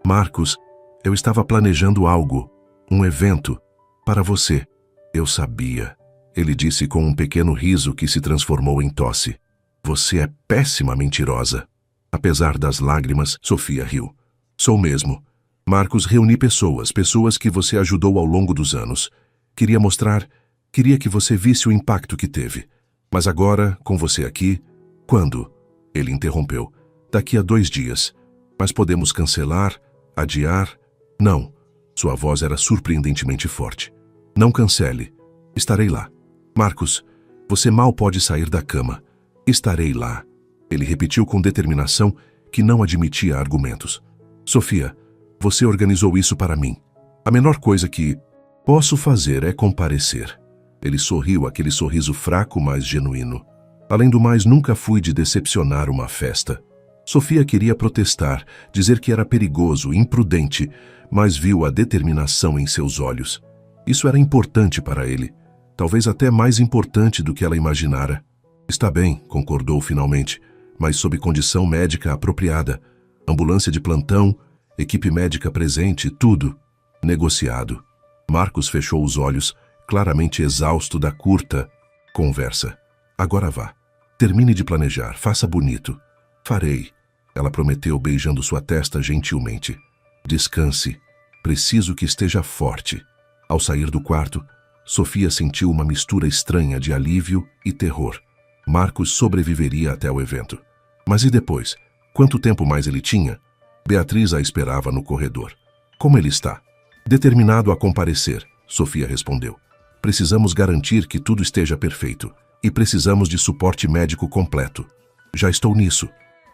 Marcos, Eu estava planejando algo, um evento, para você. Eu sabia. Ele disse com um pequeno riso que se transformou em tosse. Você é péssima mentirosa. Apesar das lágrimas, Sofia riu. Sou mesmo. Marcos, reuni pessoas que você ajudou ao longo dos anos. Queria que você visse o impacto que teve. Mas agora, com você aqui... Quando? Ele interrompeu. Daqui a 2 dias. Mas podemos cancelar, adiar... Não. Sua voz era surpreendentemente forte. Não cancele. Estarei lá. Marcos, você mal pode sair da cama. Estarei lá. Ele repetiu com determinação que não admitia argumentos. Sofia, você organizou isso para mim. A menor coisa que posso fazer é comparecer. Ele sorriu, aquele sorriso fraco, mas genuíno. Além do mais, nunca fui de decepcionar uma festa. Sofia queria protestar, dizer que era perigoso, imprudente, mas viu a determinação em seus olhos. Isso era importante para ele. Talvez até mais importante do que ela imaginara. Está bem, concordou finalmente, mas sob condição médica apropriada. Ambulância de plantão, equipe médica presente, tudo. Negociado. Marcos fechou os olhos, claramente exausto da curta conversa. Agora vá. Termine de planejar, faça bonito. Farei. Ela prometeu, beijando sua testa gentilmente. Descanse. Preciso que esteja forte. Ao sair do quarto, Sofia sentiu uma mistura estranha de alívio e terror. Marcos sobreviveria até o evento. Mas e depois? Quanto tempo mais ele tinha? Beatriz a esperava no corredor. Como ele está? Determinado a comparecer, Sofia respondeu. Precisamos garantir que tudo esteja perfeito. E precisamos de suporte médico completo. Já estou nisso.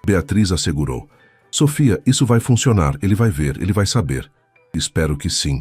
Beatriz assegurou. Sofia, isso vai funcionar, ele vai ver, ele vai saber. Espero que sim,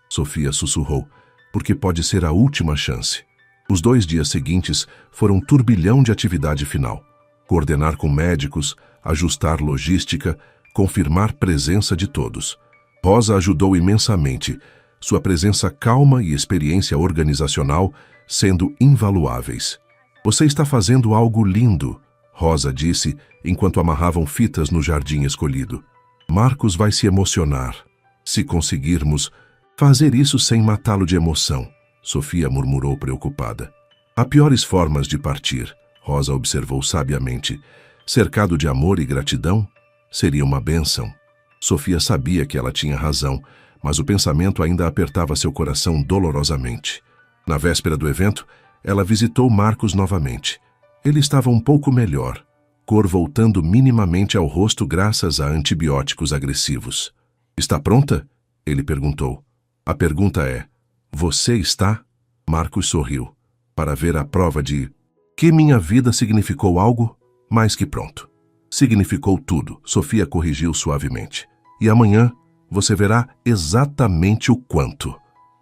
Sofia sussurrou, porque pode ser a última chance. Os 2 dias seguintes foram um turbilhão de atividade final. Coordenar com médicos, ajustar logística, confirmar presença de todos. Rosa ajudou imensamente, sua presença calma e experiência organizacional sendo invaluáveis. Você está fazendo algo lindo, Rosa disse, enquanto amarravam fitas no jardim escolhido. Marcos vai se emocionar. Se conseguirmos fazer isso sem matá-lo de emoção, Sofia murmurou preocupada. Há piores formas de partir, Rosa observou sabiamente. Cercado de amor e gratidão, seria uma bênção. Sofia sabia que ela tinha razão, mas o pensamento ainda apertava seu coração dolorosamente. Na véspera do evento, ela visitou Marcos novamente. Ele estava um pouco melhor, cor voltando minimamente ao rosto graças a antibióticos agressivos. Está pronta? Ele perguntou. A pergunta é, você está? Marcos sorriu, para ver a prova de que minha vida significou algo mais que pronto. Significou tudo, Sofia corrigiu suavemente. E amanhã você verá exatamente o quanto.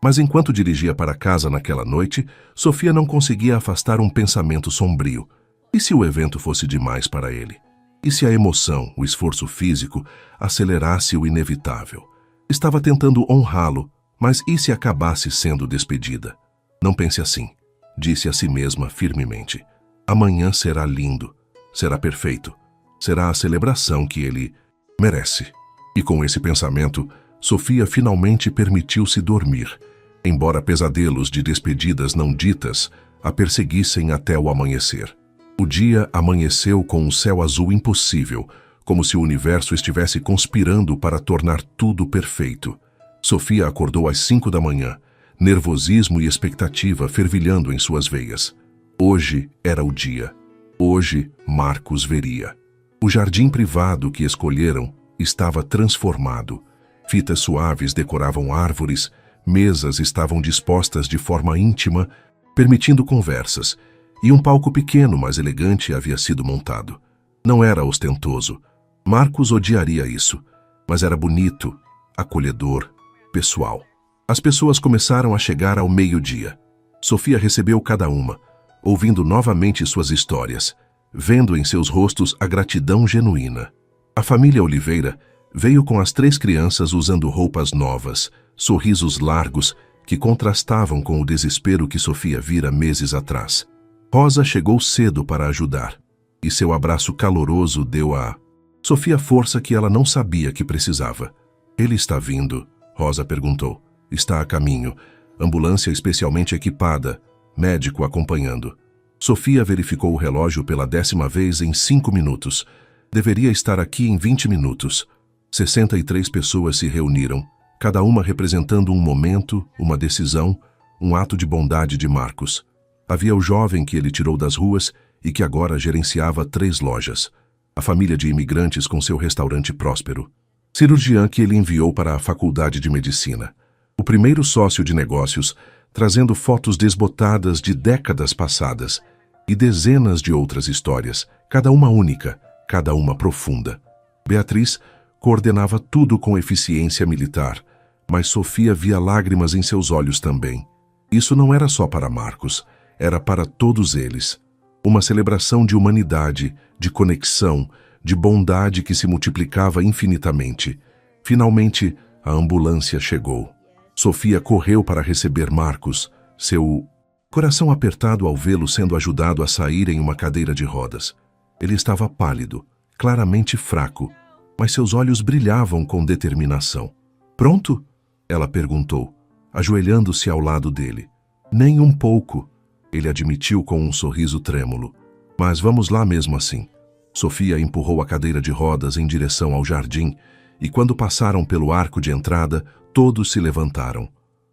Mas enquanto dirigia para casa naquela noite, Sofia não conseguia afastar um pensamento sombrio. E se o evento fosse demais para ele? E se a emoção, o esforço físico, acelerasse o inevitável? Estava tentando honrá-lo, mas e se acabasse sendo despedida? Não pense assim, disse a si mesma firmemente. Amanhã será lindo, será perfeito, será a celebração que ele merece. E com esse pensamento, Sofia finalmente permitiu-se dormir, embora pesadelos de despedidas não ditas a perseguissem até o amanhecer. O dia amanheceu com um céu azul impossível, como se o universo estivesse conspirando para tornar tudo perfeito. Sofia acordou às 5 da manhã, nervosismo e expectativa fervilhando em suas veias. Hoje era o dia. Hoje Marcos veria. O jardim privado que escolheram estava transformado. Fitas suaves decoravam árvores, mesas estavam dispostas de forma íntima, permitindo conversas, e um palco pequeno, mas elegante, havia sido montado. Não era ostentoso. Marcos odiaria isso, mas era bonito, acolhedor, pessoal. As pessoas começaram a chegar ao meio-dia. Sofia recebeu cada uma, ouvindo novamente suas histórias, vendo em seus rostos a gratidão genuína. A família Oliveira veio com as 3 crianças usando roupas novas, sorrisos largos que contrastavam com o desespero que Sofia vira meses atrás. Rosa chegou cedo para ajudar, e seu abraço caloroso deu a Sofia força que ela não sabia que precisava. Ele está vindo, Rosa perguntou. Está a caminho. Ambulância especialmente equipada. Médico acompanhando. Sofia verificou o relógio pela 10ª vez em 5 minutos. Deveria estar aqui em 20 minutos. 63 pessoas se reuniram, cada uma representando um momento, uma decisão, um ato de bondade de Marcos. Havia o jovem que ele tirou das ruas e que agora gerenciava 3 lojas. A família de imigrantes com seu restaurante próspero. Cirurgiã que ele enviou para a faculdade de medicina. O primeiro sócio de negócios, trazendo fotos desbotadas de décadas passadas e dezenas de outras histórias, cada uma única, cada uma profunda. Beatriz coordenava tudo com eficiência militar, mas Sofia via lágrimas em seus olhos também. Isso não era só para Marcos, era para todos eles. Uma celebração de humanidade, de conexão, de bondade que se multiplicava infinitamente. Finalmente, a ambulância chegou. Sofia correu para receber Marcos, seu coração apertado ao vê-lo sendo ajudado a sair em uma cadeira de rodas. Ele estava pálido, claramente fraco, mas seus olhos brilhavam com determinação. Pronto? Ela perguntou, ajoelhando-se ao lado dele. Nem um pouco, ele admitiu com um sorriso trêmulo. Mas vamos lá mesmo assim. Sofia empurrou a cadeira de rodas em direção ao jardim e quando passaram pelo arco de entrada, todos se levantaram.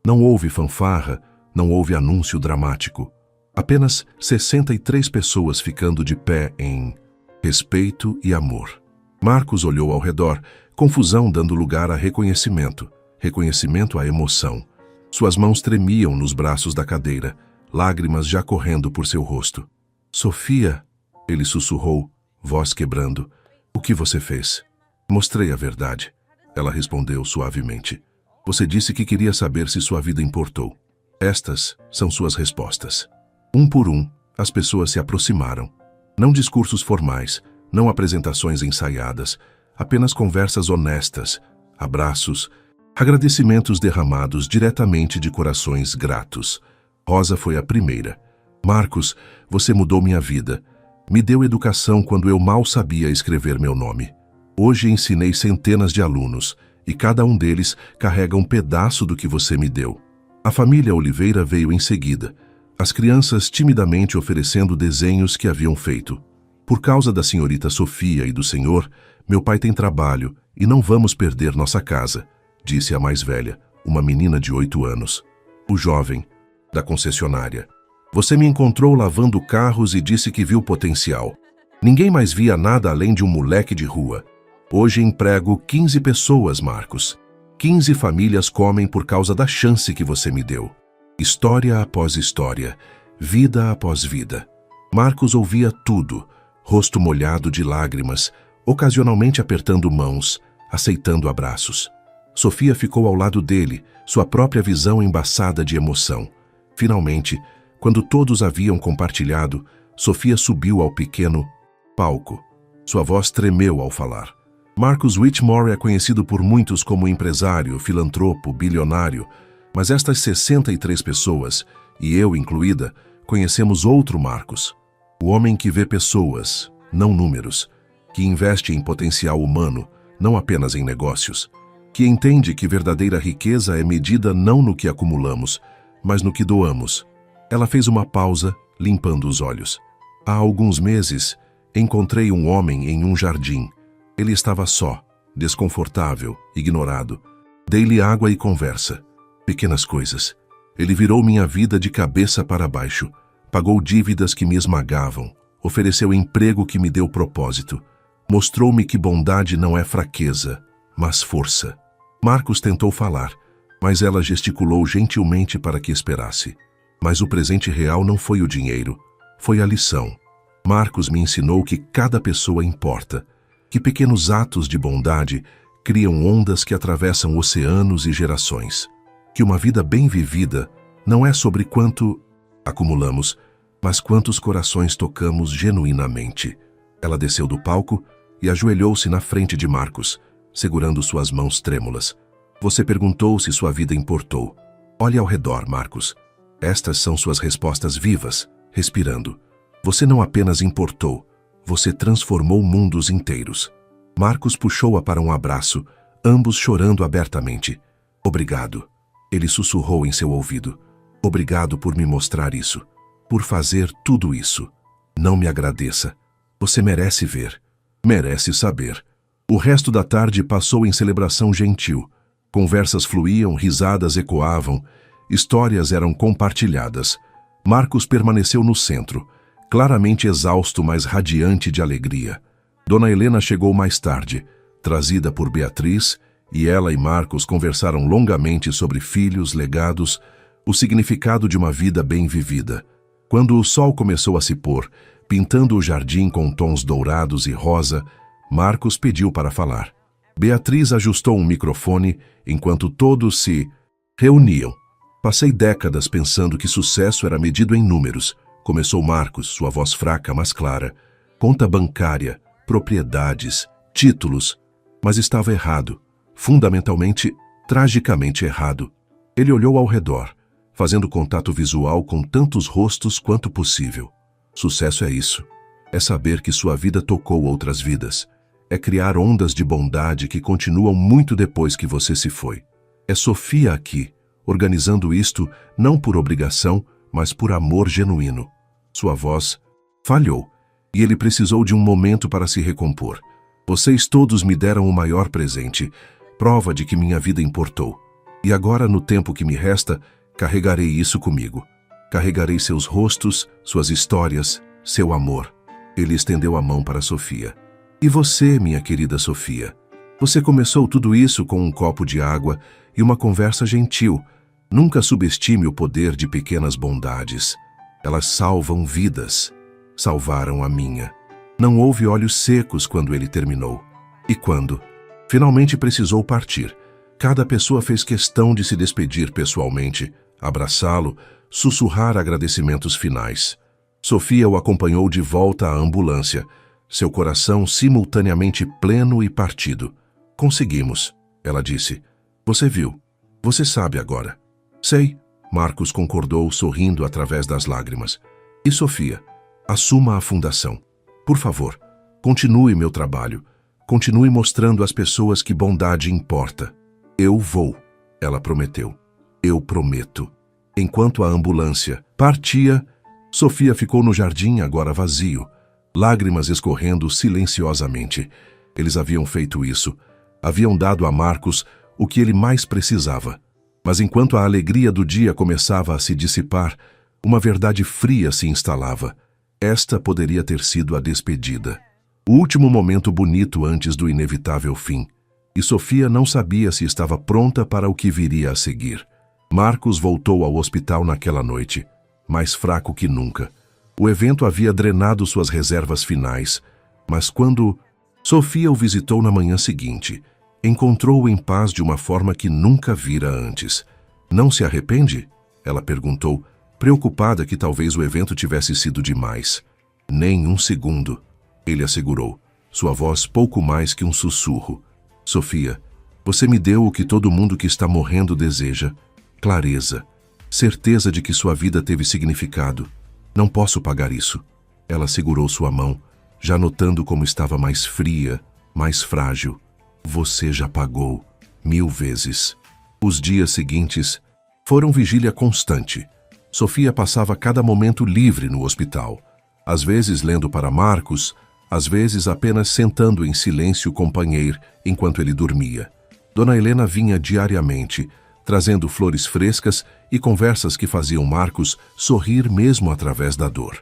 Não houve fanfarra, não houve anúncio dramático. Apenas 63 pessoas ficando de pé em respeito e amor. Marcos olhou ao redor, confusão dando lugar a reconhecimento, reconhecimento à emoção. Suas mãos tremiam nos braços da cadeira, lágrimas já correndo por seu rosto. Sofia, ele sussurrou, voz quebrando. O que você fez? Mostrei a verdade. Ela respondeu suavemente. Você disse que queria saber se sua vida importou. Estas são suas respostas. Um por um, as pessoas se aproximaram. Não discursos formais, não apresentações ensaiadas, apenas conversas honestas, abraços, agradecimentos derramados diretamente de corações gratos. Rosa foi a primeira. Marcos, você mudou minha vida. Me deu educação quando eu mal sabia escrever meu nome. Hoje ensinei centenas de alunos, e cada um deles carrega um pedaço do que você me deu. A família Oliveira veio em seguida, as crianças timidamente oferecendo desenhos que haviam feito. Por causa da senhorita Sofia e do senhor, meu pai tem trabalho e não vamos perder nossa casa, disse a mais velha, uma menina de 8 anos. O jovem, da concessionária. Você me encontrou lavando carros e disse que viu potencial. Ninguém mais via nada além de um moleque de rua. Hoje emprego 15 pessoas, Marcos. 15 famílias comem por causa da chance que você me deu. História após história, vida após vida. Marcos ouvia tudo, rosto molhado de lágrimas, ocasionalmente apertando mãos, aceitando abraços. Sofia ficou ao lado dele, sua própria visão embaçada de emoção. Finalmente, quando todos haviam compartilhado, Sofia subiu ao pequeno palco. Sua voz tremeu ao falar. Marcus Whitmore é conhecido por muitos como empresário, filantropo, bilionário, mas estas 63 pessoas, e eu incluída, conhecemos outro Marcos. O homem que vê pessoas, não números, que investe em potencial humano, não apenas em negócios, que entende que verdadeira riqueza é medida não no que acumulamos, mas no que doamos. Ela fez uma pausa, limpando os olhos. Há alguns meses, encontrei um homem em um jardim. Ele estava só, desconfortável, ignorado. Dei-lhe água e conversa. Pequenas coisas. Ele virou minha vida de cabeça para baixo. Pagou dívidas que me esmagavam. Ofereceu emprego que me deu propósito. Mostrou-me que bondade não é fraqueza, mas força. Marcos tentou falar, mas ela gesticulou gentilmente para que esperasse. Mas o presente real não foi o dinheiro, foi a lição. Marcos me ensinou que cada pessoa importa, que pequenos atos de bondade criam ondas que atravessam oceanos e gerações, que uma vida bem vivida não é sobre quanto acumulamos, mas quantos corações tocamos genuinamente. Ela desceu do palco e ajoelhou-se na frente de Marcos, segurando suas mãos trêmulas. Você perguntou se sua vida importou. Olhe ao redor, Marcos. Estas são suas respostas vivas, respirando. Você não apenas importou, você transformou mundos inteiros. Marcos puxou-a para um abraço, ambos chorando abertamente. Obrigado. Ele sussurrou em seu ouvido. Obrigado por me mostrar isso. Por fazer tudo isso. Não me agradeça. Você merece ver. Merece saber. O resto da tarde passou em celebração gentil. Conversas fluíam, risadas ecoavam, histórias eram compartilhadas. Marcos permaneceu no centro, claramente exausto, mas radiante de alegria. Dona Helena chegou mais tarde, trazida por Beatriz, e ela e Marcos conversaram longamente sobre filhos, legados, o significado de uma vida bem vivida. Quando o sol começou a se pôr, pintando o jardim com tons dourados e rosa, Marcos pediu para falar. Beatriz ajustou um microfone enquanto todos se reuniam. Passei décadas pensando que sucesso era medido em números. Começou Marcos, sua voz fraca, mas clara. Conta bancária, propriedades, títulos. Mas estava errado. Fundamentalmente, tragicamente errado. Ele olhou ao redor, fazendo contato visual com tantos rostos quanto possível. Sucesso é isso. É saber que sua vida tocou outras vidas. É criar ondas de bondade que continuam muito depois que você se foi. É Sofia aqui, organizando isto não por obrigação, mas por amor genuíno. Sua voz falhou, e ele precisou de um momento para se recompor. Vocês todos me deram o maior presente, prova de que minha vida importou. E agora, no tempo que me resta, carregarei isso comigo. Carregarei seus rostos, suas histórias, seu amor. Ele estendeu a mão para Sofia. E você, minha querida Sofia? Você começou tudo isso com um copo de água e uma conversa gentil. Nunca subestime o poder de pequenas bondades. Elas salvam vidas. Salvaram a minha. Não houve olhos secos quando ele terminou. E quando finalmente precisou partir, cada pessoa fez questão de se despedir pessoalmente, abraçá-lo, sussurrar agradecimentos finais. Sofia o acompanhou de volta à ambulância, seu coração simultaneamente pleno e partido. Conseguimos, ela disse. Você viu. Você sabe agora. Sei, Marcos concordou, sorrindo através das lágrimas. E Sofia, assuma a fundação. Por favor, continue meu trabalho. Continue mostrando às pessoas que bondade importa. Eu vou, ela prometeu. Eu prometo. Enquanto a ambulância partia, Sofia ficou no jardim, agora vazio, lágrimas escorrendo silenciosamente. Eles haviam feito isso. Haviam dado a Marcos o que ele mais precisava. Mas enquanto a alegria do dia começava a se dissipar, uma verdade fria se instalava. Esta poderia ter sido a despedida. O último momento bonito antes do inevitável fim. E Sofia não sabia se estava pronta para o que viria a seguir. Marcos voltou ao hospital naquela noite, mais fraco que nunca. O evento havia drenado suas reservas finais, mas quando Sofia o visitou na manhã seguinte, encontrou-o em paz de uma forma que nunca vira antes. Não se arrepende? Ela perguntou, preocupada que talvez o evento tivesse sido demais. Nem um segundo, ele assegurou, sua voz pouco mais que um sussurro. Sofia, você me deu o que todo mundo que está morrendo deseja, clareza, certeza de que sua vida teve significado. Não posso pagar isso. Ela segurou sua mão, já notando como estava mais fria, mais frágil. Você já pagou 1000 vezes. Os dias seguintes foram vigília constante. Sofia passava cada momento livre no hospital, às vezes lendo para Marcos, às vezes apenas sentando em silêncio com o companheiro enquanto ele dormia. Dona Helena vinha diariamente, trazendo flores frescas e conversas que faziam Marcos sorrir mesmo através da dor.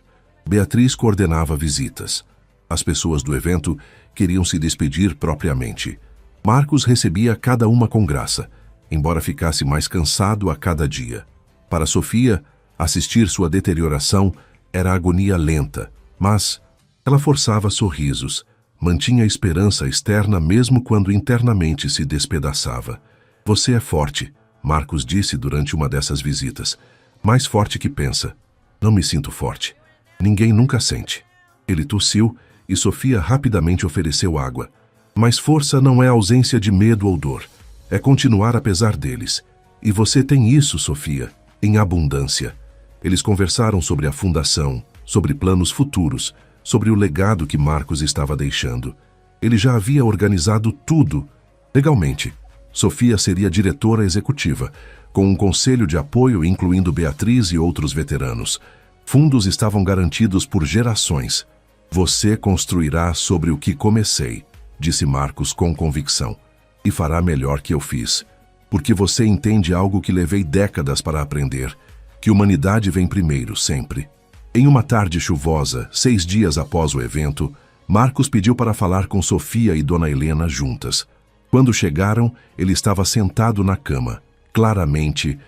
Beatriz coordenava visitas. As pessoas do evento queriam se despedir propriamente. Marcos recebia cada uma com graça, embora ficasse mais cansado a cada dia. Para Sofia, assistir sua deterioração era agonia lenta, mas ela forçava sorrisos, mantinha a esperança externa mesmo quando internamente se despedaçava. Você é forte, Marcos disse durante uma dessas visitas. Mais forte que pensa. Não me sinto forte. Ninguém nunca sente. Ele tossiu e Sofia rapidamente ofereceu água. Mas força não é ausência de medo ou dor. É continuar apesar deles. E você tem isso, Sofia, em abundância. Eles conversaram sobre a fundação, sobre planos futuros, sobre o legado que Marcos estava deixando. Ele já havia organizado tudo, legalmente. Sofia seria diretora executiva, com um conselho de apoio incluindo Beatriz e outros veteranos. Fundos estavam garantidos por gerações. Você construirá sobre o que comecei, disse Marcos com convicção, e fará melhor que eu fiz, porque você entende algo que levei décadas para aprender, que humanidade vem primeiro, sempre. Em uma tarde chuvosa, 6 dias após o evento, Marcos pediu para falar com Sofia e Dona Helena juntas. Quando chegaram, ele estava sentado na cama, claramente,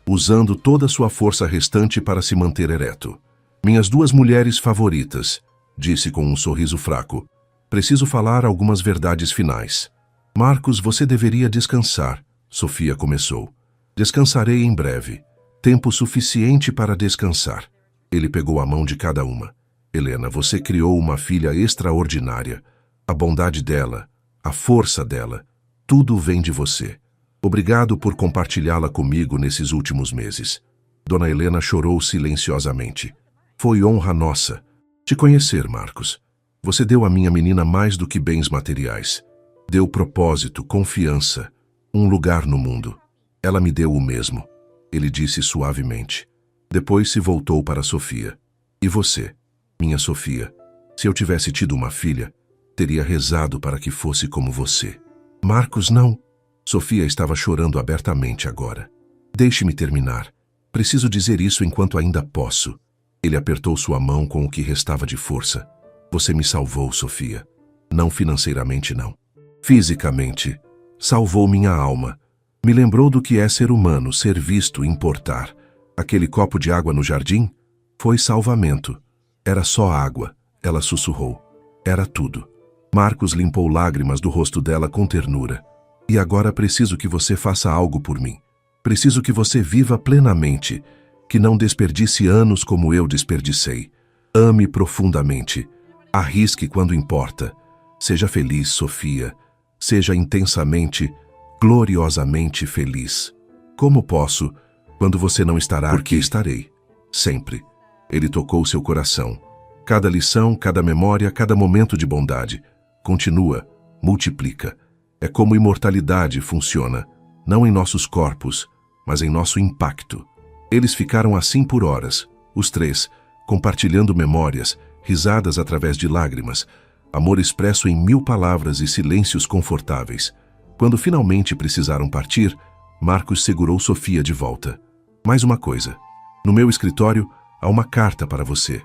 usando toda sua força restante para se manter ereto. Minhas 2 mulheres favoritas, disse com um sorriso fraco. Preciso falar algumas verdades finais. Marcos, você deveria descansar, Sofia começou. Descansarei em breve. Tempo suficiente para descansar. Ele pegou a mão de cada uma. Helena, você criou uma filha extraordinária. A bondade dela, a força dela, tudo vem de você. Obrigado por compartilhá-la comigo nesses últimos meses. Dona Helena chorou silenciosamente. Foi honra nossa te conhecer, Marcos. Você deu à minha menina mais do que bens materiais. Deu propósito, confiança, um lugar no mundo. Ela me deu o mesmo, ele disse suavemente. Depois se voltou para Sofia. E você, minha Sofia, se eu tivesse tido uma filha, teria rezado para que fosse como você. Marcos, não. Sofia estava chorando abertamente agora. Deixe-me terminar. Preciso dizer isso enquanto ainda posso. Ele apertou sua mão com o que restava de força. Você me salvou, Sofia. Não financeiramente, não. Fisicamente. Salvou minha alma. Me lembrou do que é ser humano, ser visto, importar. Aquele copo de água no jardim? Foi salvamento. Era só água. Ela sussurrou. Era tudo. Marcos limpou lágrimas do rosto dela com ternura. E agora preciso que você faça algo por mim. Preciso que você viva plenamente, que não desperdice anos como eu desperdicei. Ame profundamente. Arrisque quando importa. Seja feliz, Sofia. Seja intensamente, gloriosamente feliz. Como posso, quando você não estará aqui? Porque estarei. Sempre. Ele tocou seu coração. Cada lição, cada memória, cada momento de bondade. Continua, multiplica. É como imortalidade funciona, não em nossos corpos, mas em nosso impacto. Eles ficaram assim por horas, os 3, compartilhando memórias, risadas através de lágrimas, amor expresso em 1000 palavras e silêncios confortáveis. Quando finalmente precisaram partir, Marcos segurou Sofia de volta. Mais uma coisa. No meu escritório, há uma carta para você.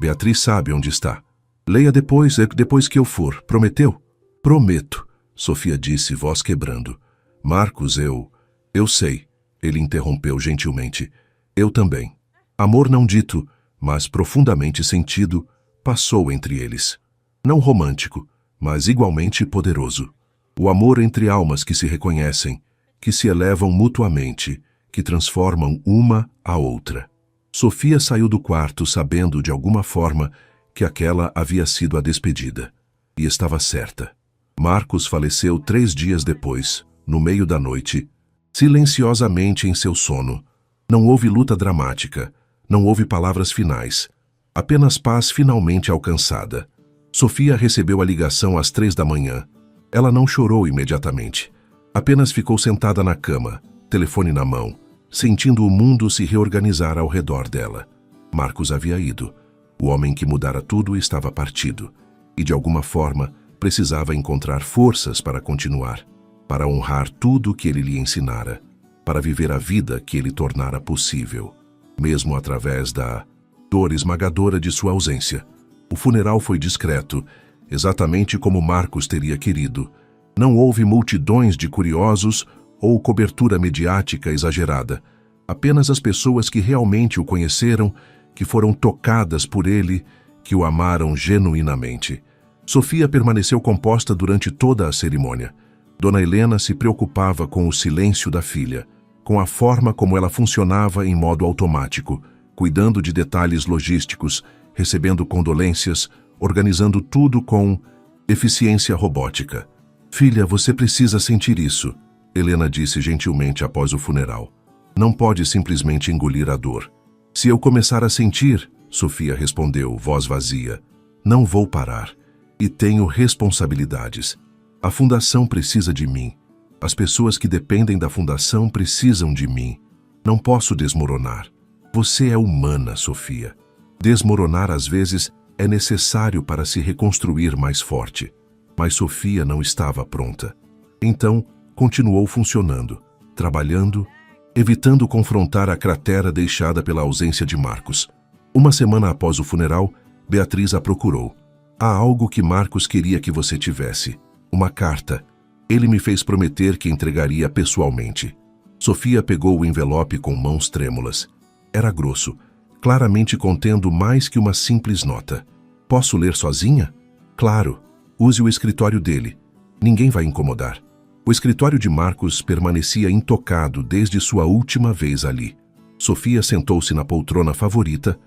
Beatriz sabe onde está. Leia depois que eu for. Prometeu? Prometo, Sofia disse, voz quebrando. Marcos, eu sei, ele interrompeu gentilmente. Eu também. Amor não dito, mas profundamente sentido, passou entre eles. Não romântico, mas igualmente poderoso. O amor entre almas que se reconhecem, que se elevam mutuamente, que transformam uma a outra. Sofia saiu do quarto sabendo, de alguma forma, que aquela havia sido a despedida. E estava certa. Marcos faleceu 3 dias depois, no meio da noite, silenciosamente em seu sono. Não houve luta dramática, não houve palavras finais, apenas paz finalmente alcançada. Sofia recebeu a ligação às 3 da manhã. Ela não chorou imediatamente. Apenas ficou sentada na cama, telefone na mão, sentindo o mundo se reorganizar ao redor dela. Marcos havia ido. O homem que mudara tudo estava partido. E, de alguma forma, precisava encontrar forças para continuar, para honrar tudo que ele lhe ensinara, para viver a vida que ele tornara possível, mesmo através da dor esmagadora de sua ausência. O funeral foi discreto, exatamente como Marcos teria querido. Não houve multidões de curiosos ou cobertura mediática exagerada. Apenas as pessoas que realmente o conheceram, que foram tocadas por ele, que o amaram genuinamente. Sofia permaneceu composta durante toda a cerimônia. Dona Helena se preocupava com o silêncio da filha, com a forma como ela funcionava em modo automático, cuidando de detalhes logísticos, recebendo condolências, organizando tudo com eficiência robótica. Filha, você precisa sentir isso, Helena disse gentilmente após o funeral. Não pode simplesmente engolir a dor. Se eu começar a sentir, Sofia respondeu, voz vazia, não vou parar. E tenho responsabilidades. A fundação precisa de mim. As pessoas que dependem da fundação precisam de mim. Não posso desmoronar. Você é humana, Sofia. Desmoronar às vezes é necessário para se reconstruir mais forte. Mas Sofia não estava pronta. Então, continuou funcionando, trabalhando, evitando confrontar a cratera deixada pela ausência de Marcos. Uma semana após o funeral, Beatriz a procurou. Há algo que Marcos queria que você tivesse. Uma carta. Ele me fez prometer que entregaria pessoalmente. Sofia pegou o envelope com mãos trêmulas. Era grosso, claramente contendo mais que uma simples nota. Posso ler sozinha? Claro. Use o escritório dele. Ninguém vai incomodar. O escritório de Marcos permanecia intocado desde sua última vez ali. Sofia sentou-se na poltrona favorita,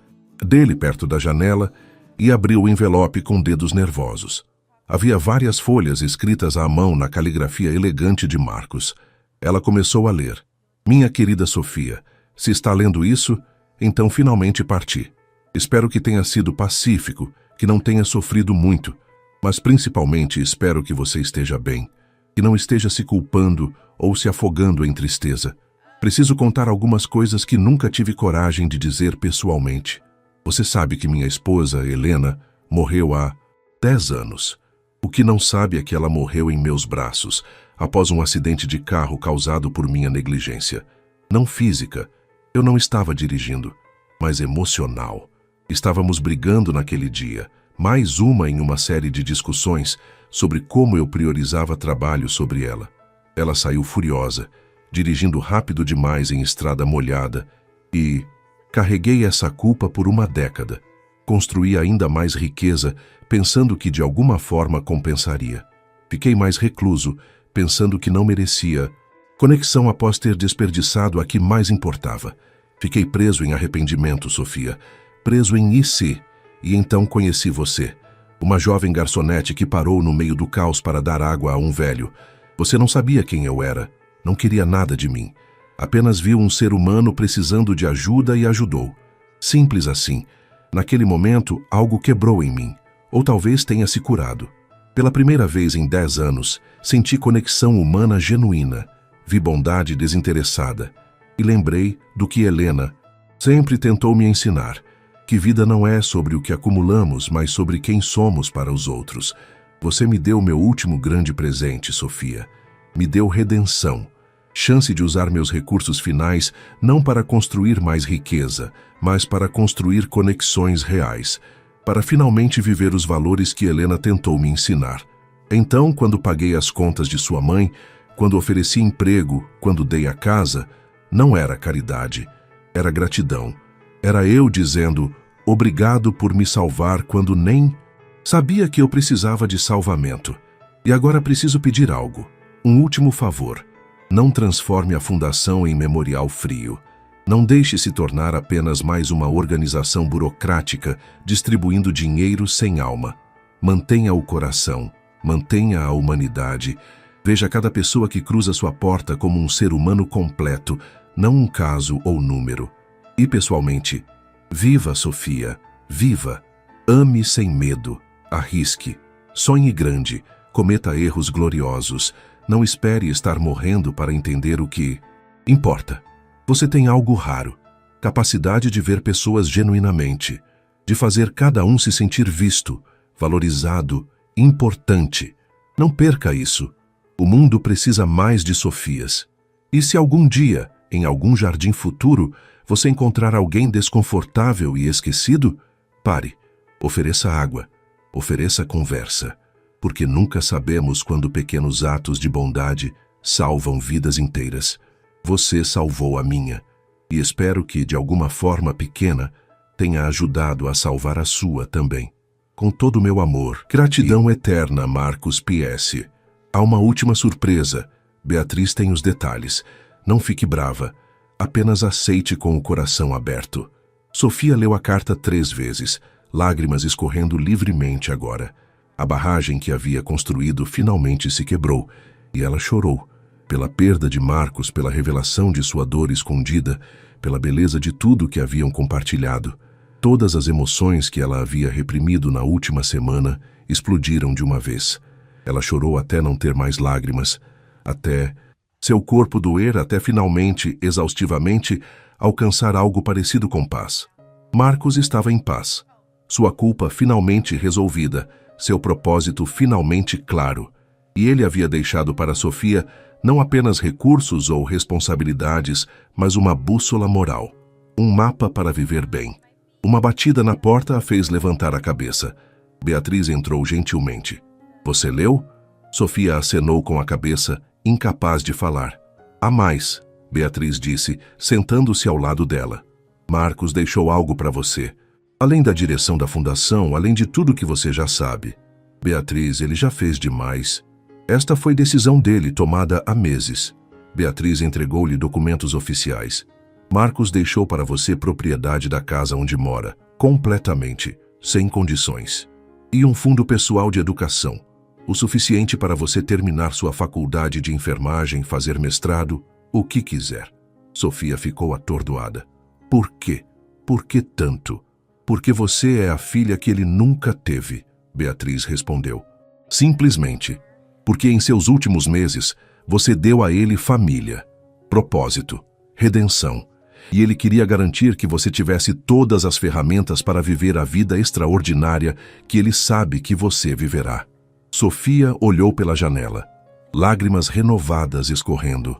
dele perto da janela, e abriu o envelope com dedos nervosos. Havia várias folhas escritas à mão na caligrafia elegante de Marcos. Ela começou a ler. Minha querida Sofia, se está lendo isso, então finalmente parti. Espero que tenha sido pacífico, que não tenha sofrido muito, mas principalmente espero que você esteja bem, que não esteja se culpando ou se afogando em tristeza. Preciso contar algumas coisas que nunca tive coragem de dizer pessoalmente. Você sabe que minha esposa, Helena, morreu há 10 anos. O que não sabe é que ela morreu em meus braços, após um acidente de carro causado por minha negligência. Não física, eu não estava dirigindo, mas emocional. Estávamos brigando naquele dia, mais uma em uma série de discussões sobre como eu priorizava trabalho sobre ela. Ela saiu furiosa, dirigindo rápido demais em estrada molhada, e carreguei essa culpa por uma década. Construí ainda mais riqueza, pensando que de alguma forma compensaria. Fiquei mais recluso, pensando que não merecia conexão após ter desperdiçado a que mais importava. Fiquei preso em arrependimento, Sofia, preso em IC, e então conheci você, uma jovem garçonete que parou no meio do caos para dar água a um velho. Você não sabia quem eu era, não queria nada de mim. Apenas viu um ser humano precisando de ajuda e ajudou. Simples assim. Naquele momento, algo quebrou em mim, ou talvez tenha se curado. Pela primeira vez em 10 anos, senti conexão humana genuína, vi bondade desinteressada, e lembrei do que Helena sempre tentou me ensinar, que vida não é sobre o que acumulamos, mas sobre quem somos para os outros. Você me deu meu último grande presente, Sofia. Me deu redenção. Chance de usar meus recursos finais não para construir mais riqueza, mas para construir conexões reais, para finalmente viver os valores que Helena tentou me ensinar. Então, quando paguei as contas de sua mãe, quando ofereci emprego, quando dei a casa, não era caridade, era gratidão. Era eu dizendo, obrigado por me salvar quando nem sabia que eu precisava de salvamento. E agora preciso pedir algo, um último favor. Não transforme a fundação em memorial frio. Não deixe se tornar apenas mais uma organização burocrática distribuindo dinheiro sem alma. Mantenha o coração, mantenha a humanidade. Veja cada pessoa que cruza sua porta como um ser humano completo, não um caso ou número. E pessoalmente, viva, Sofia, viva. Ame sem medo, arrisque, sonhe grande, cometa erros gloriosos. Não espere estar morrendo para entender o que importa. Você tem algo raro, capacidade de ver pessoas genuinamente, de fazer cada um se sentir visto, valorizado, importante. Não perca isso. O mundo precisa mais de Sofias. E se algum dia, em algum jardim futuro, você encontrar alguém desconfortável e esquecido, pare, ofereça água, ofereça conversa, porque nunca sabemos quando pequenos atos de bondade salvam vidas inteiras. Você salvou a minha, e espero que, de alguma forma pequena, tenha ajudado a salvar a sua também. Com todo o meu amor, gratidão eterna, Marcos PS. Há uma última surpresa. Beatriz tem os detalhes. Não fique brava. Apenas aceite com o coração aberto. Sofia leu a carta 3 vezes, lágrimas escorrendo livremente agora. A barragem que havia construído finalmente se quebrou, e ela chorou. Pela perda de Marcos, pela revelação de sua dor escondida, pela beleza de tudo que haviam compartilhado. Todas as emoções que ela havia reprimido na última semana explodiram de uma vez. Ela chorou até não ter mais lágrimas. até seu corpo doer, até finalmente, exaustivamente, alcançar algo parecido com paz. Marcos estava em paz. Sua culpa finalmente resolvida, seu propósito finalmente claro. E ele havia deixado para Sofia não apenas recursos ou responsabilidades, mas uma bússola moral. Um mapa para viver bem. Uma batida na porta a fez levantar a cabeça. Beatriz entrou gentilmente. "Você leu?" Sofia acenou com a cabeça, incapaz de falar. "Há mais", Beatriz disse, sentando-se ao lado dela. "Marcos deixou algo para você. Além da direção da fundação, além de tudo que você já sabe." "Beatriz, ele já fez demais." "Esta foi decisão dele, tomada há meses." Beatriz entregou-lhe documentos oficiais. "Marcos deixou para você propriedade da casa onde mora, completamente, sem condições. E um fundo pessoal de educação, o suficiente para você terminar sua faculdade de enfermagem, fazer mestrado, o que quiser." Sofia ficou atordoada. "Por quê? Por que tanto?" "Porque você é a filha que ele nunca teve", Beatriz respondeu. "Simplesmente. Porque em seus últimos meses, você deu a ele família, propósito, redenção. E ele queria garantir que você tivesse todas as ferramentas para viver a vida extraordinária que ele sabe que você viverá." Sofia olhou pela janela, lágrimas renovadas escorrendo.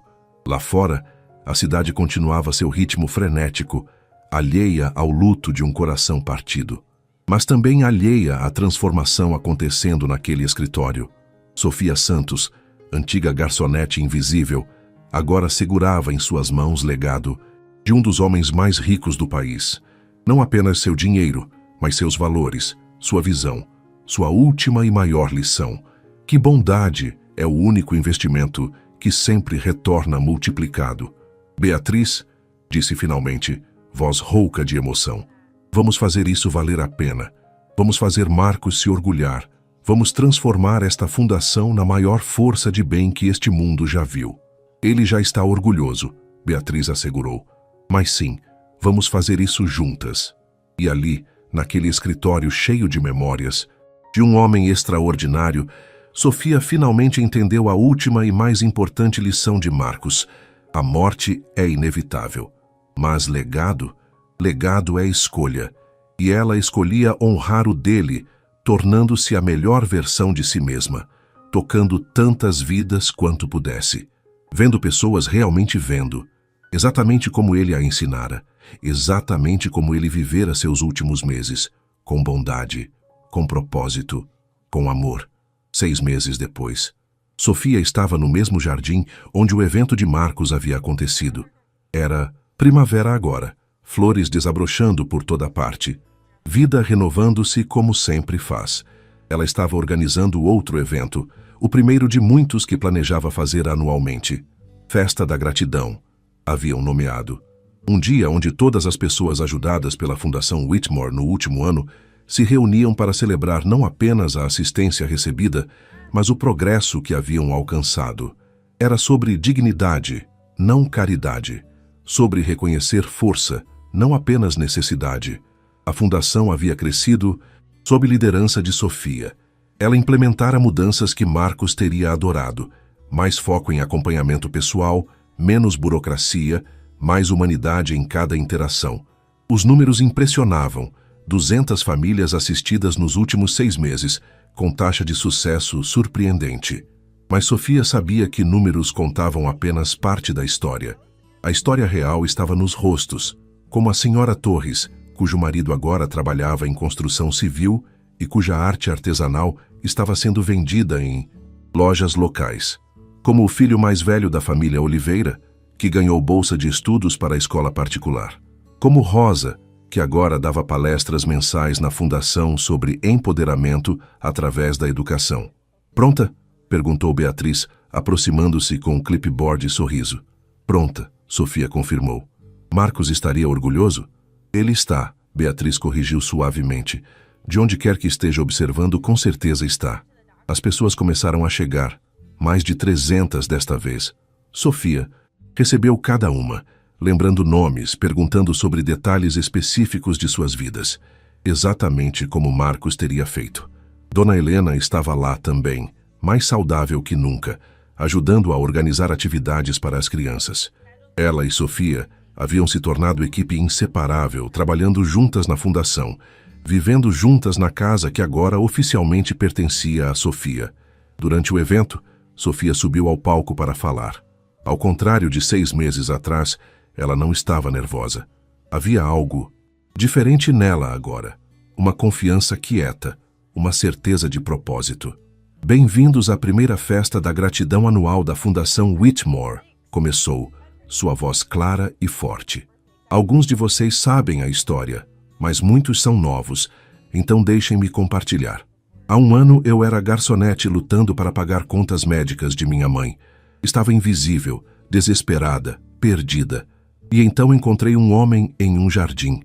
Lá fora, a cidade continuava seu ritmo frenético, alheia ao luto de um coração partido, mas também alheia à transformação acontecendo naquele escritório. Sofia Santos, antiga garçonete invisível, agora segurava em suas mãos legado de um dos homens mais ricos do país. Não apenas seu dinheiro, mas seus valores, sua visão, sua última e maior lição: que bondade é o único investimento que sempre retorna multiplicado. "Beatriz", disse finalmente, voz rouca de emoção, "vamos fazer isso valer a pena. Vamos fazer Marcos se orgulhar. Vamos transformar esta fundação na maior força de bem que este mundo já viu." "Ele já está orgulhoso", Beatriz assegurou. "Mas sim, vamos fazer isso juntas." E ali, naquele escritório cheio de memórias, de um homem extraordinário, Sofia finalmente entendeu a última e mais importante lição de Marcos: a morte é inevitável. Mas legado é escolha. E ela escolhia honrar o dele, tornando-se a melhor versão de si mesma, tocando tantas vidas quanto pudesse, vendo pessoas realmente vendo, exatamente como ele a ensinara, exatamente como ele vivera seus últimos meses, com bondade, com propósito, com amor. 6 meses depois, Sofia estava no mesmo jardim onde o evento de Marcos havia acontecido. Era primavera agora, flores desabrochando por toda parte, vida renovando-se como sempre faz. Ela estava organizando outro evento, o primeiro de muitos que planejava fazer anualmente. Festa da Gratidão, haviam nomeado. Um dia onde todas as pessoas ajudadas pela Fundação Whitmore no último ano se reuniam para celebrar não apenas a assistência recebida, mas o progresso que haviam alcançado. Era sobre dignidade, não caridade. Sobre reconhecer força, não apenas necessidade. A fundação havia crescido sob liderança de Sofia. Ela implementara mudanças que Marcos teria adorado. Mais foco em acompanhamento pessoal, menos burocracia, mais humanidade em cada interação. Os números impressionavam. 200 famílias assistidas nos últimos 6 meses, com taxa de sucesso surpreendente. Mas Sofia sabia que números contavam apenas parte da história. A história real estava nos rostos, como a senhora Torres, cujo marido agora trabalhava em construção civil e cuja arte artesanal estava sendo vendida em lojas locais. Como o filho mais velho da família Oliveira, que ganhou bolsa de estudos para a escola particular. Como Rosa, que agora dava palestras mensais na fundação sobre empoderamento através da educação. "Pronta?" perguntou Beatriz, aproximando-se com um clipboard e sorriso. "Pronta", Sofia confirmou. "Marcos estaria orgulhoso?" "Ele está", Beatriz corrigiu suavemente. "De onde quer que esteja observando, com certeza está." As pessoas começaram a chegar, mais de 300 desta vez. Sofia recebeu cada uma, lembrando nomes, perguntando sobre detalhes específicos de suas vidas, exatamente como Marcos teria feito. Dona Helena estava lá também, mais saudável que nunca, ajudando a organizar atividades para as crianças. Ela e Sofia haviam se tornado equipe inseparável, trabalhando juntas na fundação, vivendo juntas na casa que agora oficialmente pertencia a Sofia. Durante o evento, Sofia subiu ao palco para falar. Ao contrário de 6 meses atrás, ela não estava nervosa. Havia algo diferente nela agora. Uma confiança quieta, uma certeza de propósito. Bem-vindos à primeira festa da gratidão anual da Fundação Whitmore, começou, sua voz clara e forte. Alguns de vocês sabem a história, mas muitos são novos, então deixem-me compartilhar. Há um ano eu era garçonete lutando para pagar contas médicas de minha mãe. Estava invisível, desesperada, perdida. E então encontrei um homem em um jardim.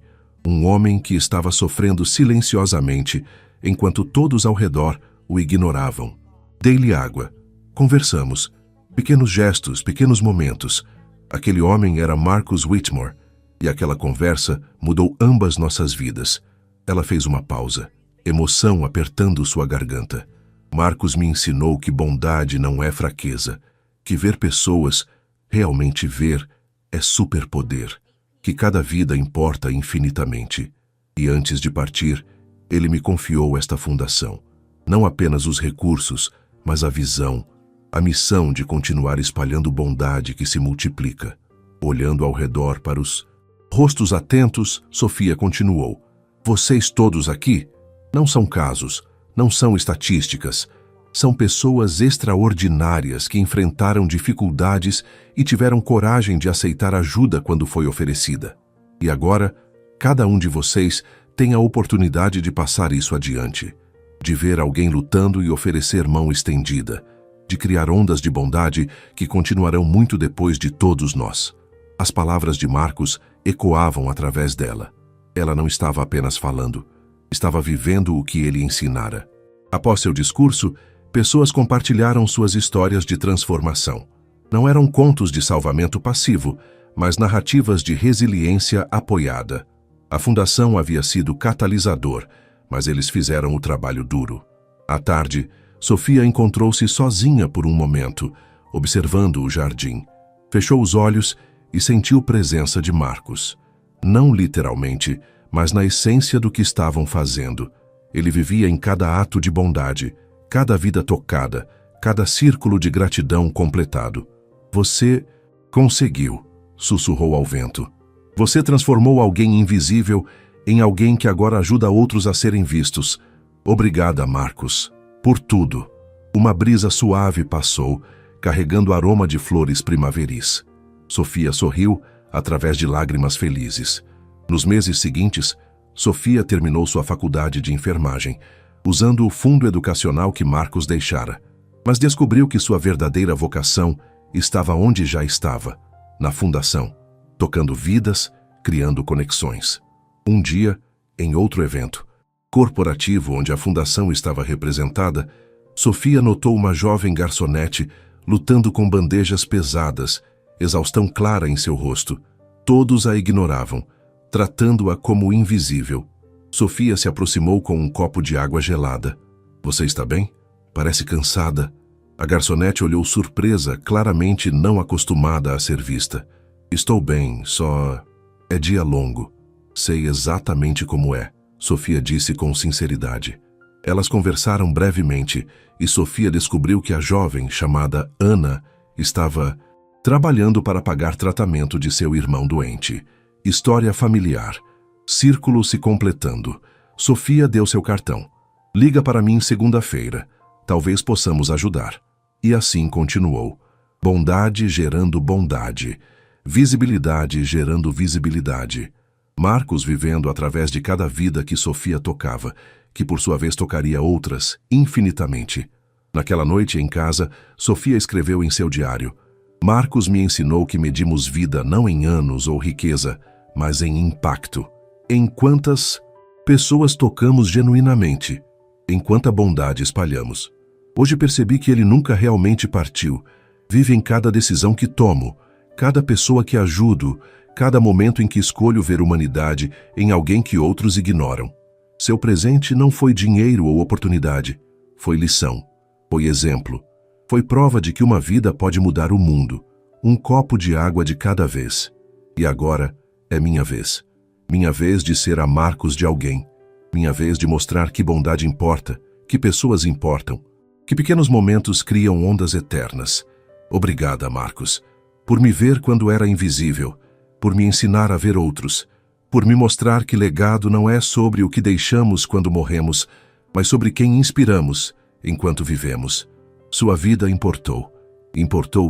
Um homem que estava sofrendo silenciosamente, enquanto todos ao redor o ignoravam. Dei-lhe água. Conversamos. Pequenos gestos, pequenos momentos. Aquele homem era Marcus Whitmore, e aquela conversa mudou ambas nossas vidas. Ela fez uma pausa, emoção apertando sua garganta. Marcus me ensinou que bondade não é fraqueza, que ver pessoas, realmente ver, é superpoder, que cada vida importa infinitamente. E antes de partir, ele me confiou esta fundação. Não apenas os recursos, mas a visão, a missão de continuar espalhando bondade que se multiplica. Olhando ao redor para os rostos atentos, Sofia continuou. Vocês todos aqui não são casos, não são estatísticas. São pessoas extraordinárias que enfrentaram dificuldades e tiveram coragem de aceitar ajuda quando foi oferecida. E agora, cada um de vocês tem a oportunidade de passar isso adiante, de ver alguém lutando e oferecer mão estendida, de criar ondas de bondade que continuarão muito depois de todos nós. As palavras de Marcus ecoavam através dela. Ela não estava apenas falando, estava vivendo o que ele ensinara. Após seu discurso, pessoas compartilharam suas histórias de transformação. Não eram contos de salvamento passivo, mas narrativas de resiliência apoiada. A fundação havia sido catalisador, mas eles fizeram o trabalho duro. À tarde, Sofia encontrou-se sozinha por um momento, observando o jardim. Fechou os olhos e sentiu presença de Marcus. Não literalmente, mas na essência do que estavam fazendo. Ele vivia em cada ato de bondade, cada vida tocada, cada círculo de gratidão completado. Você conseguiu, sussurrou ao vento. Você transformou alguém invisível em alguém que agora ajuda outros a serem vistos. Obrigada, Marcus, por tudo. Uma brisa suave passou, carregando aroma de flores primaveris. Sofia sorriu através de lágrimas felizes. Nos meses seguintes, Sofia terminou sua faculdade de enfermagem, usando o fundo educacional que Marcus deixara, mas descobriu que sua verdadeira vocação estava onde já estava, na fundação, tocando vidas, criando conexões. Um dia, em outro evento corporativo onde a fundação estava representada, Sofia notou uma jovem garçonete lutando com bandejas pesadas, exaustão clara em seu rosto. Todos a ignoravam, tratando-a como invisível. Sofia se aproximou com um copo de água gelada. Você está bem? Parece cansada. A garçonete olhou surpresa, claramente não acostumada a ser vista. Estou bem, só é dia longo. Sei exatamente como é, Sofia disse com sinceridade. Elas conversaram brevemente e Sofia descobriu que a jovem, chamada Ana, estava trabalhando para pagar tratamento de seu irmão doente. História familiar. Círculo se completando. Sofia deu seu cartão. Liga para mim segunda-feira. Talvez possamos ajudar. E assim continuou. Bondade gerando bondade. Visibilidade gerando visibilidade. Marcus vivendo através de cada vida que Sofia tocava, que por sua vez tocaria outras, infinitamente. Naquela noite em casa, Sofia escreveu em seu diário: Marcus me ensinou que medimos vida não em anos ou riqueza, mas em impacto. Em quantas pessoas tocamos genuinamente, em quanta bondade espalhamos. Hoje percebi que ele nunca realmente partiu. Vive em cada decisão que tomo, cada pessoa que ajudo, cada momento em que escolho ver humanidade em alguém que outros ignoram. Seu presente não foi dinheiro ou oportunidade, foi lição, foi exemplo. Foi prova de que uma vida pode mudar o mundo, um copo de água de cada vez. E agora é minha vez. Minha vez de ser a Marcos de alguém. Minha vez de mostrar que bondade importa, que pessoas importam, que pequenos momentos criam ondas eternas. Obrigada, Marcos, por me ver quando era invisível, por me ensinar a ver outros, por me mostrar que legado não é sobre o que deixamos quando morremos, mas sobre quem inspiramos enquanto vivemos. Sua vida importou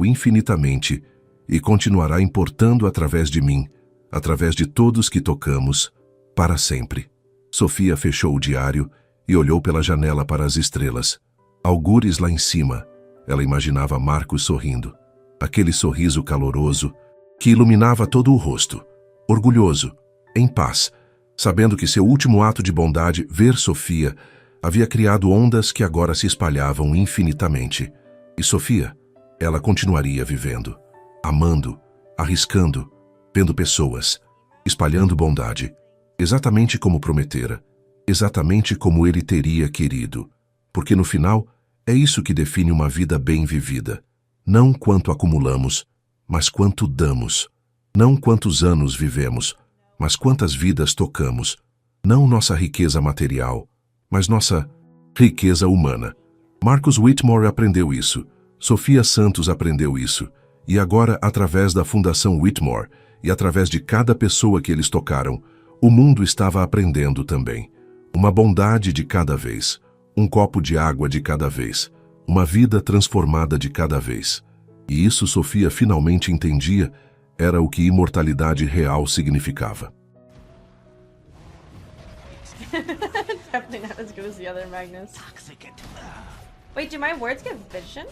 infinitamente e continuará importando através de mim, através de todos que tocamos, para sempre. Sofia fechou o diário e olhou pela janela para as estrelas. Algures lá em cima, ela imaginava Marcos sorrindo. Aquele sorriso caloroso que iluminava todo o rosto. Orgulhoso, em paz, sabendo que seu último ato de bondade, ver Sofia, havia criado ondas que agora se espalhavam infinitamente. E Sofia, ela continuaria vivendo, amando, arriscando, vendo pessoas, espalhando bondade, exatamente como prometera, exatamente como ele teria querido. Porque no final, é isso que define uma vida bem vivida. Não quanto acumulamos, mas quanto damos. Não quantos anos vivemos, mas quantas vidas tocamos. Não nossa riqueza material, mas nossa riqueza humana. Marcus Whitmore aprendeu isso. Sofia Santos aprendeu isso. E agora, através da Fundação Whitmore e através de cada pessoa que eles tocaram, o mundo estava aprendendo também. Uma bondade de cada vez. Um copo de água de cada vez. Uma vida transformada de cada vez. E isso Sofia finalmente entendia, era o que imortalidade real significava. Definitely not as good as the other Magnus. Wait, do my words get vision?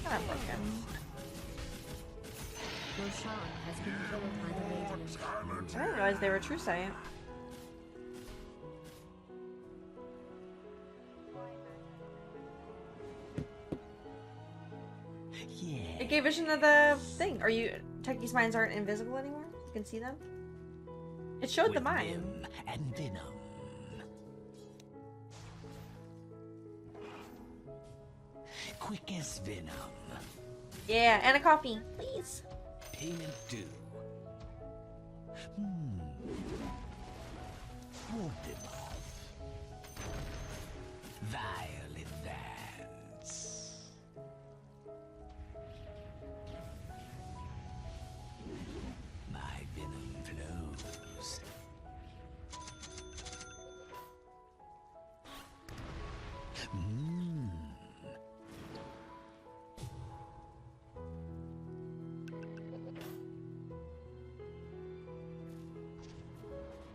I'm broken. Roshan has been killed by the Radiant. I didn't realize they were true sight. Yeah. It gave vision of the thing. Are you Techie's minds aren't invisible anymore? You can see them? It showed the With mind. Vim and Venom. Quick as Venom. Yeah, and a coffee, please. Payment due. Hold them off. Vile advance. My venom flows.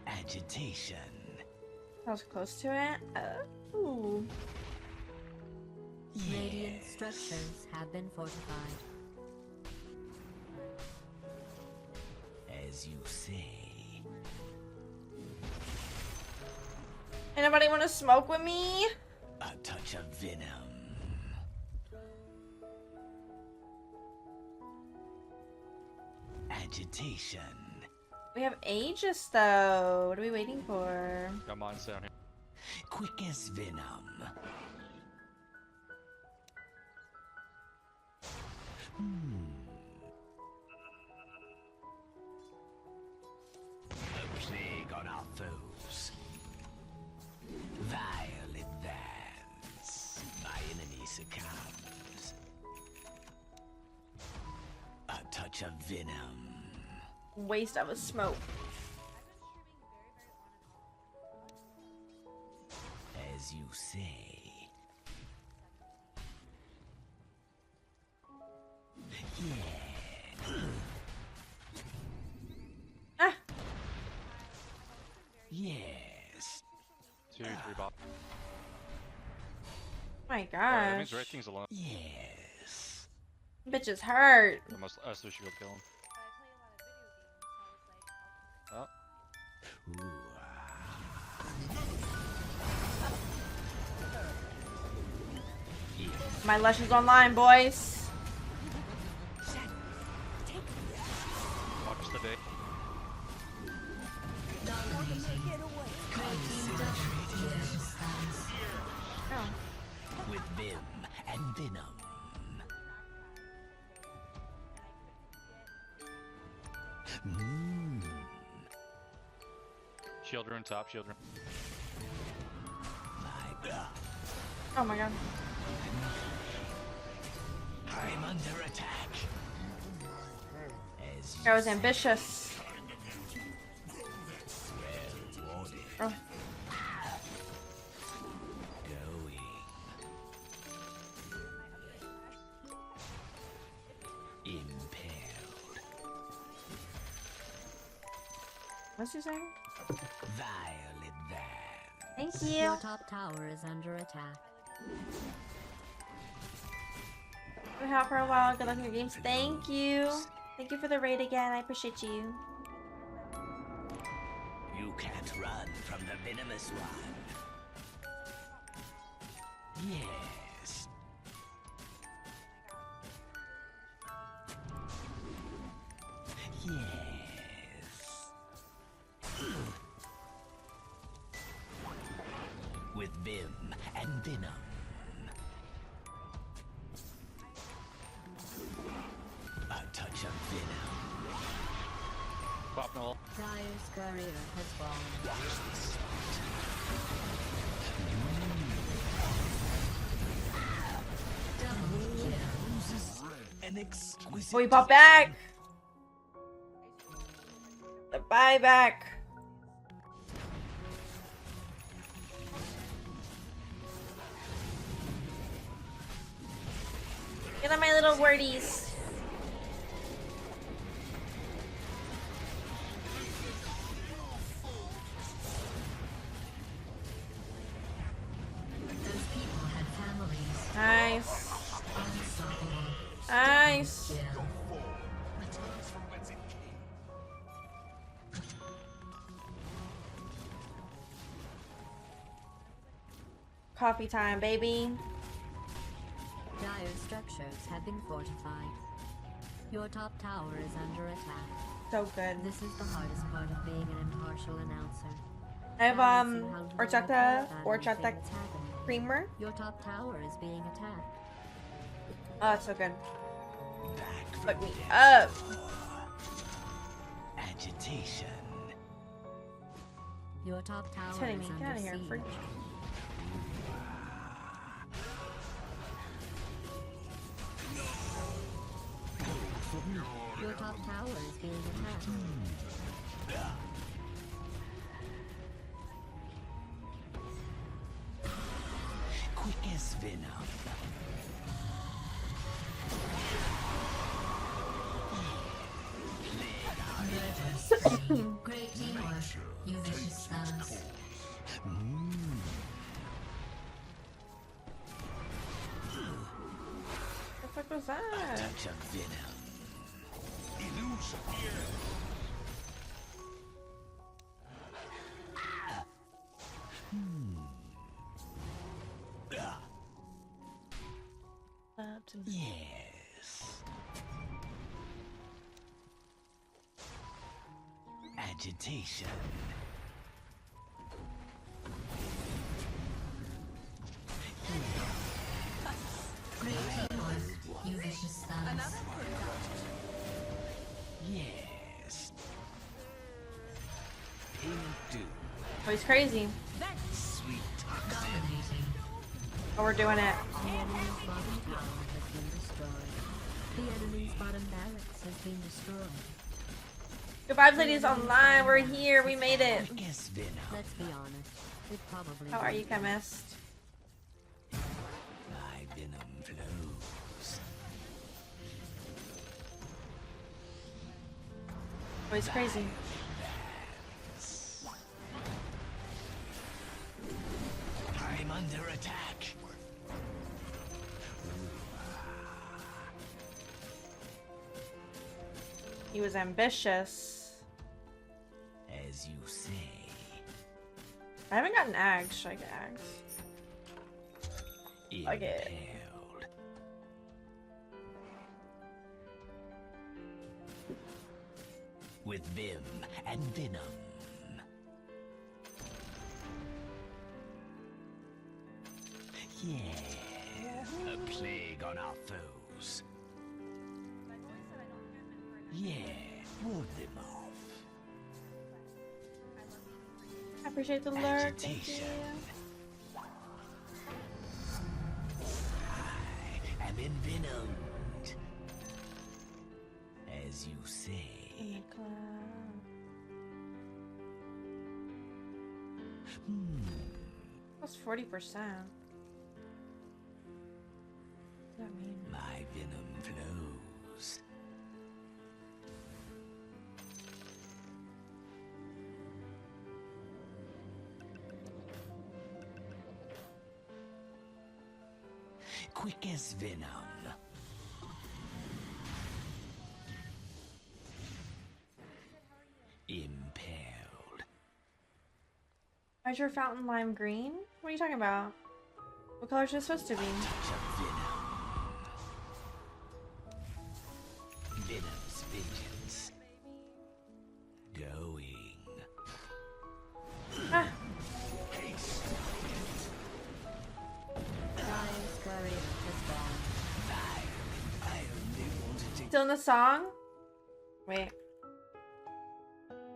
Agitation. I was close to it. Ooh. Radiant structures have been fortified. As you say. Anybody want to smoke with me? A touch of venom. Agitation. We have Aegis though. What are we waiting for? Got mines down here. Quick as venom. A plague on our foes. Vile advance. My enemy succumbs. A touch of venom. Waste of a smoke. As you say. Ah, Yes. 2, 3 bot. my Alright, that means gosh. Red King's alone. Yes. Bitch is hurt. I still should go kill him. Oh, Ooh. Yes. My Lush is online, boys. Watch the day. Oh. With Vim and Venom. Shield rune top, shield rune. Oh my god. I'm under attack. As I was ambitious. Oh. going. Impaled. What's he saying? Violet Van. Thank you. Your top tower is under attack. Been out for a while. Good luck in your games. Thank you. Thank you for the raid again. I appreciate you. You can't run from the venomous one. Yes. Yes. With Vim and Venom. A touch of venom. Pop null. Dire's courier has fallen. Double kill. An exquisite. Oh, we bought back. The buyback. Get on my little wordies. Those people had families. Nice. Unstoppable. Nice. Kill. Coffee time, baby. Dire structures have been fortified. Your top tower is under attack. So good. This is the hardest part of being an impartial announcer. I have Balancing how horchata normal horchata things happen. creamer. Your top tower is being attacked. Oh, it's so good. Back Fuck me from up. agitation. Your top tower It's hitting is me. Get under out of here, siege. freak. Your top tower is being attacked. Quick as venom. Great teamwork. You vicious thugs. The fuck was that? Touch of venom. Yes. Agitation. Great teamwork. You vicious thugs. Yes. Payment due. Oh, he's crazy. Sweet toxin. Dominating. Oh, we're doing it. The enemy's bottom tower has been destroyed. The enemy's bottom barracks has been destroyed. Good vibes, ladies online. We're here. We made it. Quick as venom. Let's be honest. It probably How are you, won't. chemist? My venom flows. Oh, he's crazy. I'm under attack. He was ambitious. As you say. I haven't gotten agged. Should I get agged? Fuck it. Impaled. with vim and venom. Yeah, a plague on our foes. Yeah, ward them off. I appreciate the lurk. Thank you. Agitation. I am envenomed. As you say. In the cloud. That's 40%. What does that mean? My venom flows. Quick as venom. Impaled. Why is your fountain lime green? What are you talking about? What color is it supposed to be? Touch of venom. Venom's vengeance. Going. Ah, Dire's courier has gone. I only wanted to still in the song? Wait.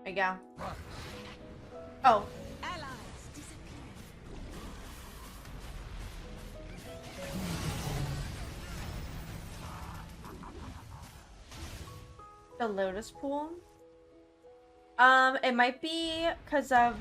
There you go. Oh. Allies disappear. The Lotus Pool? It might be because of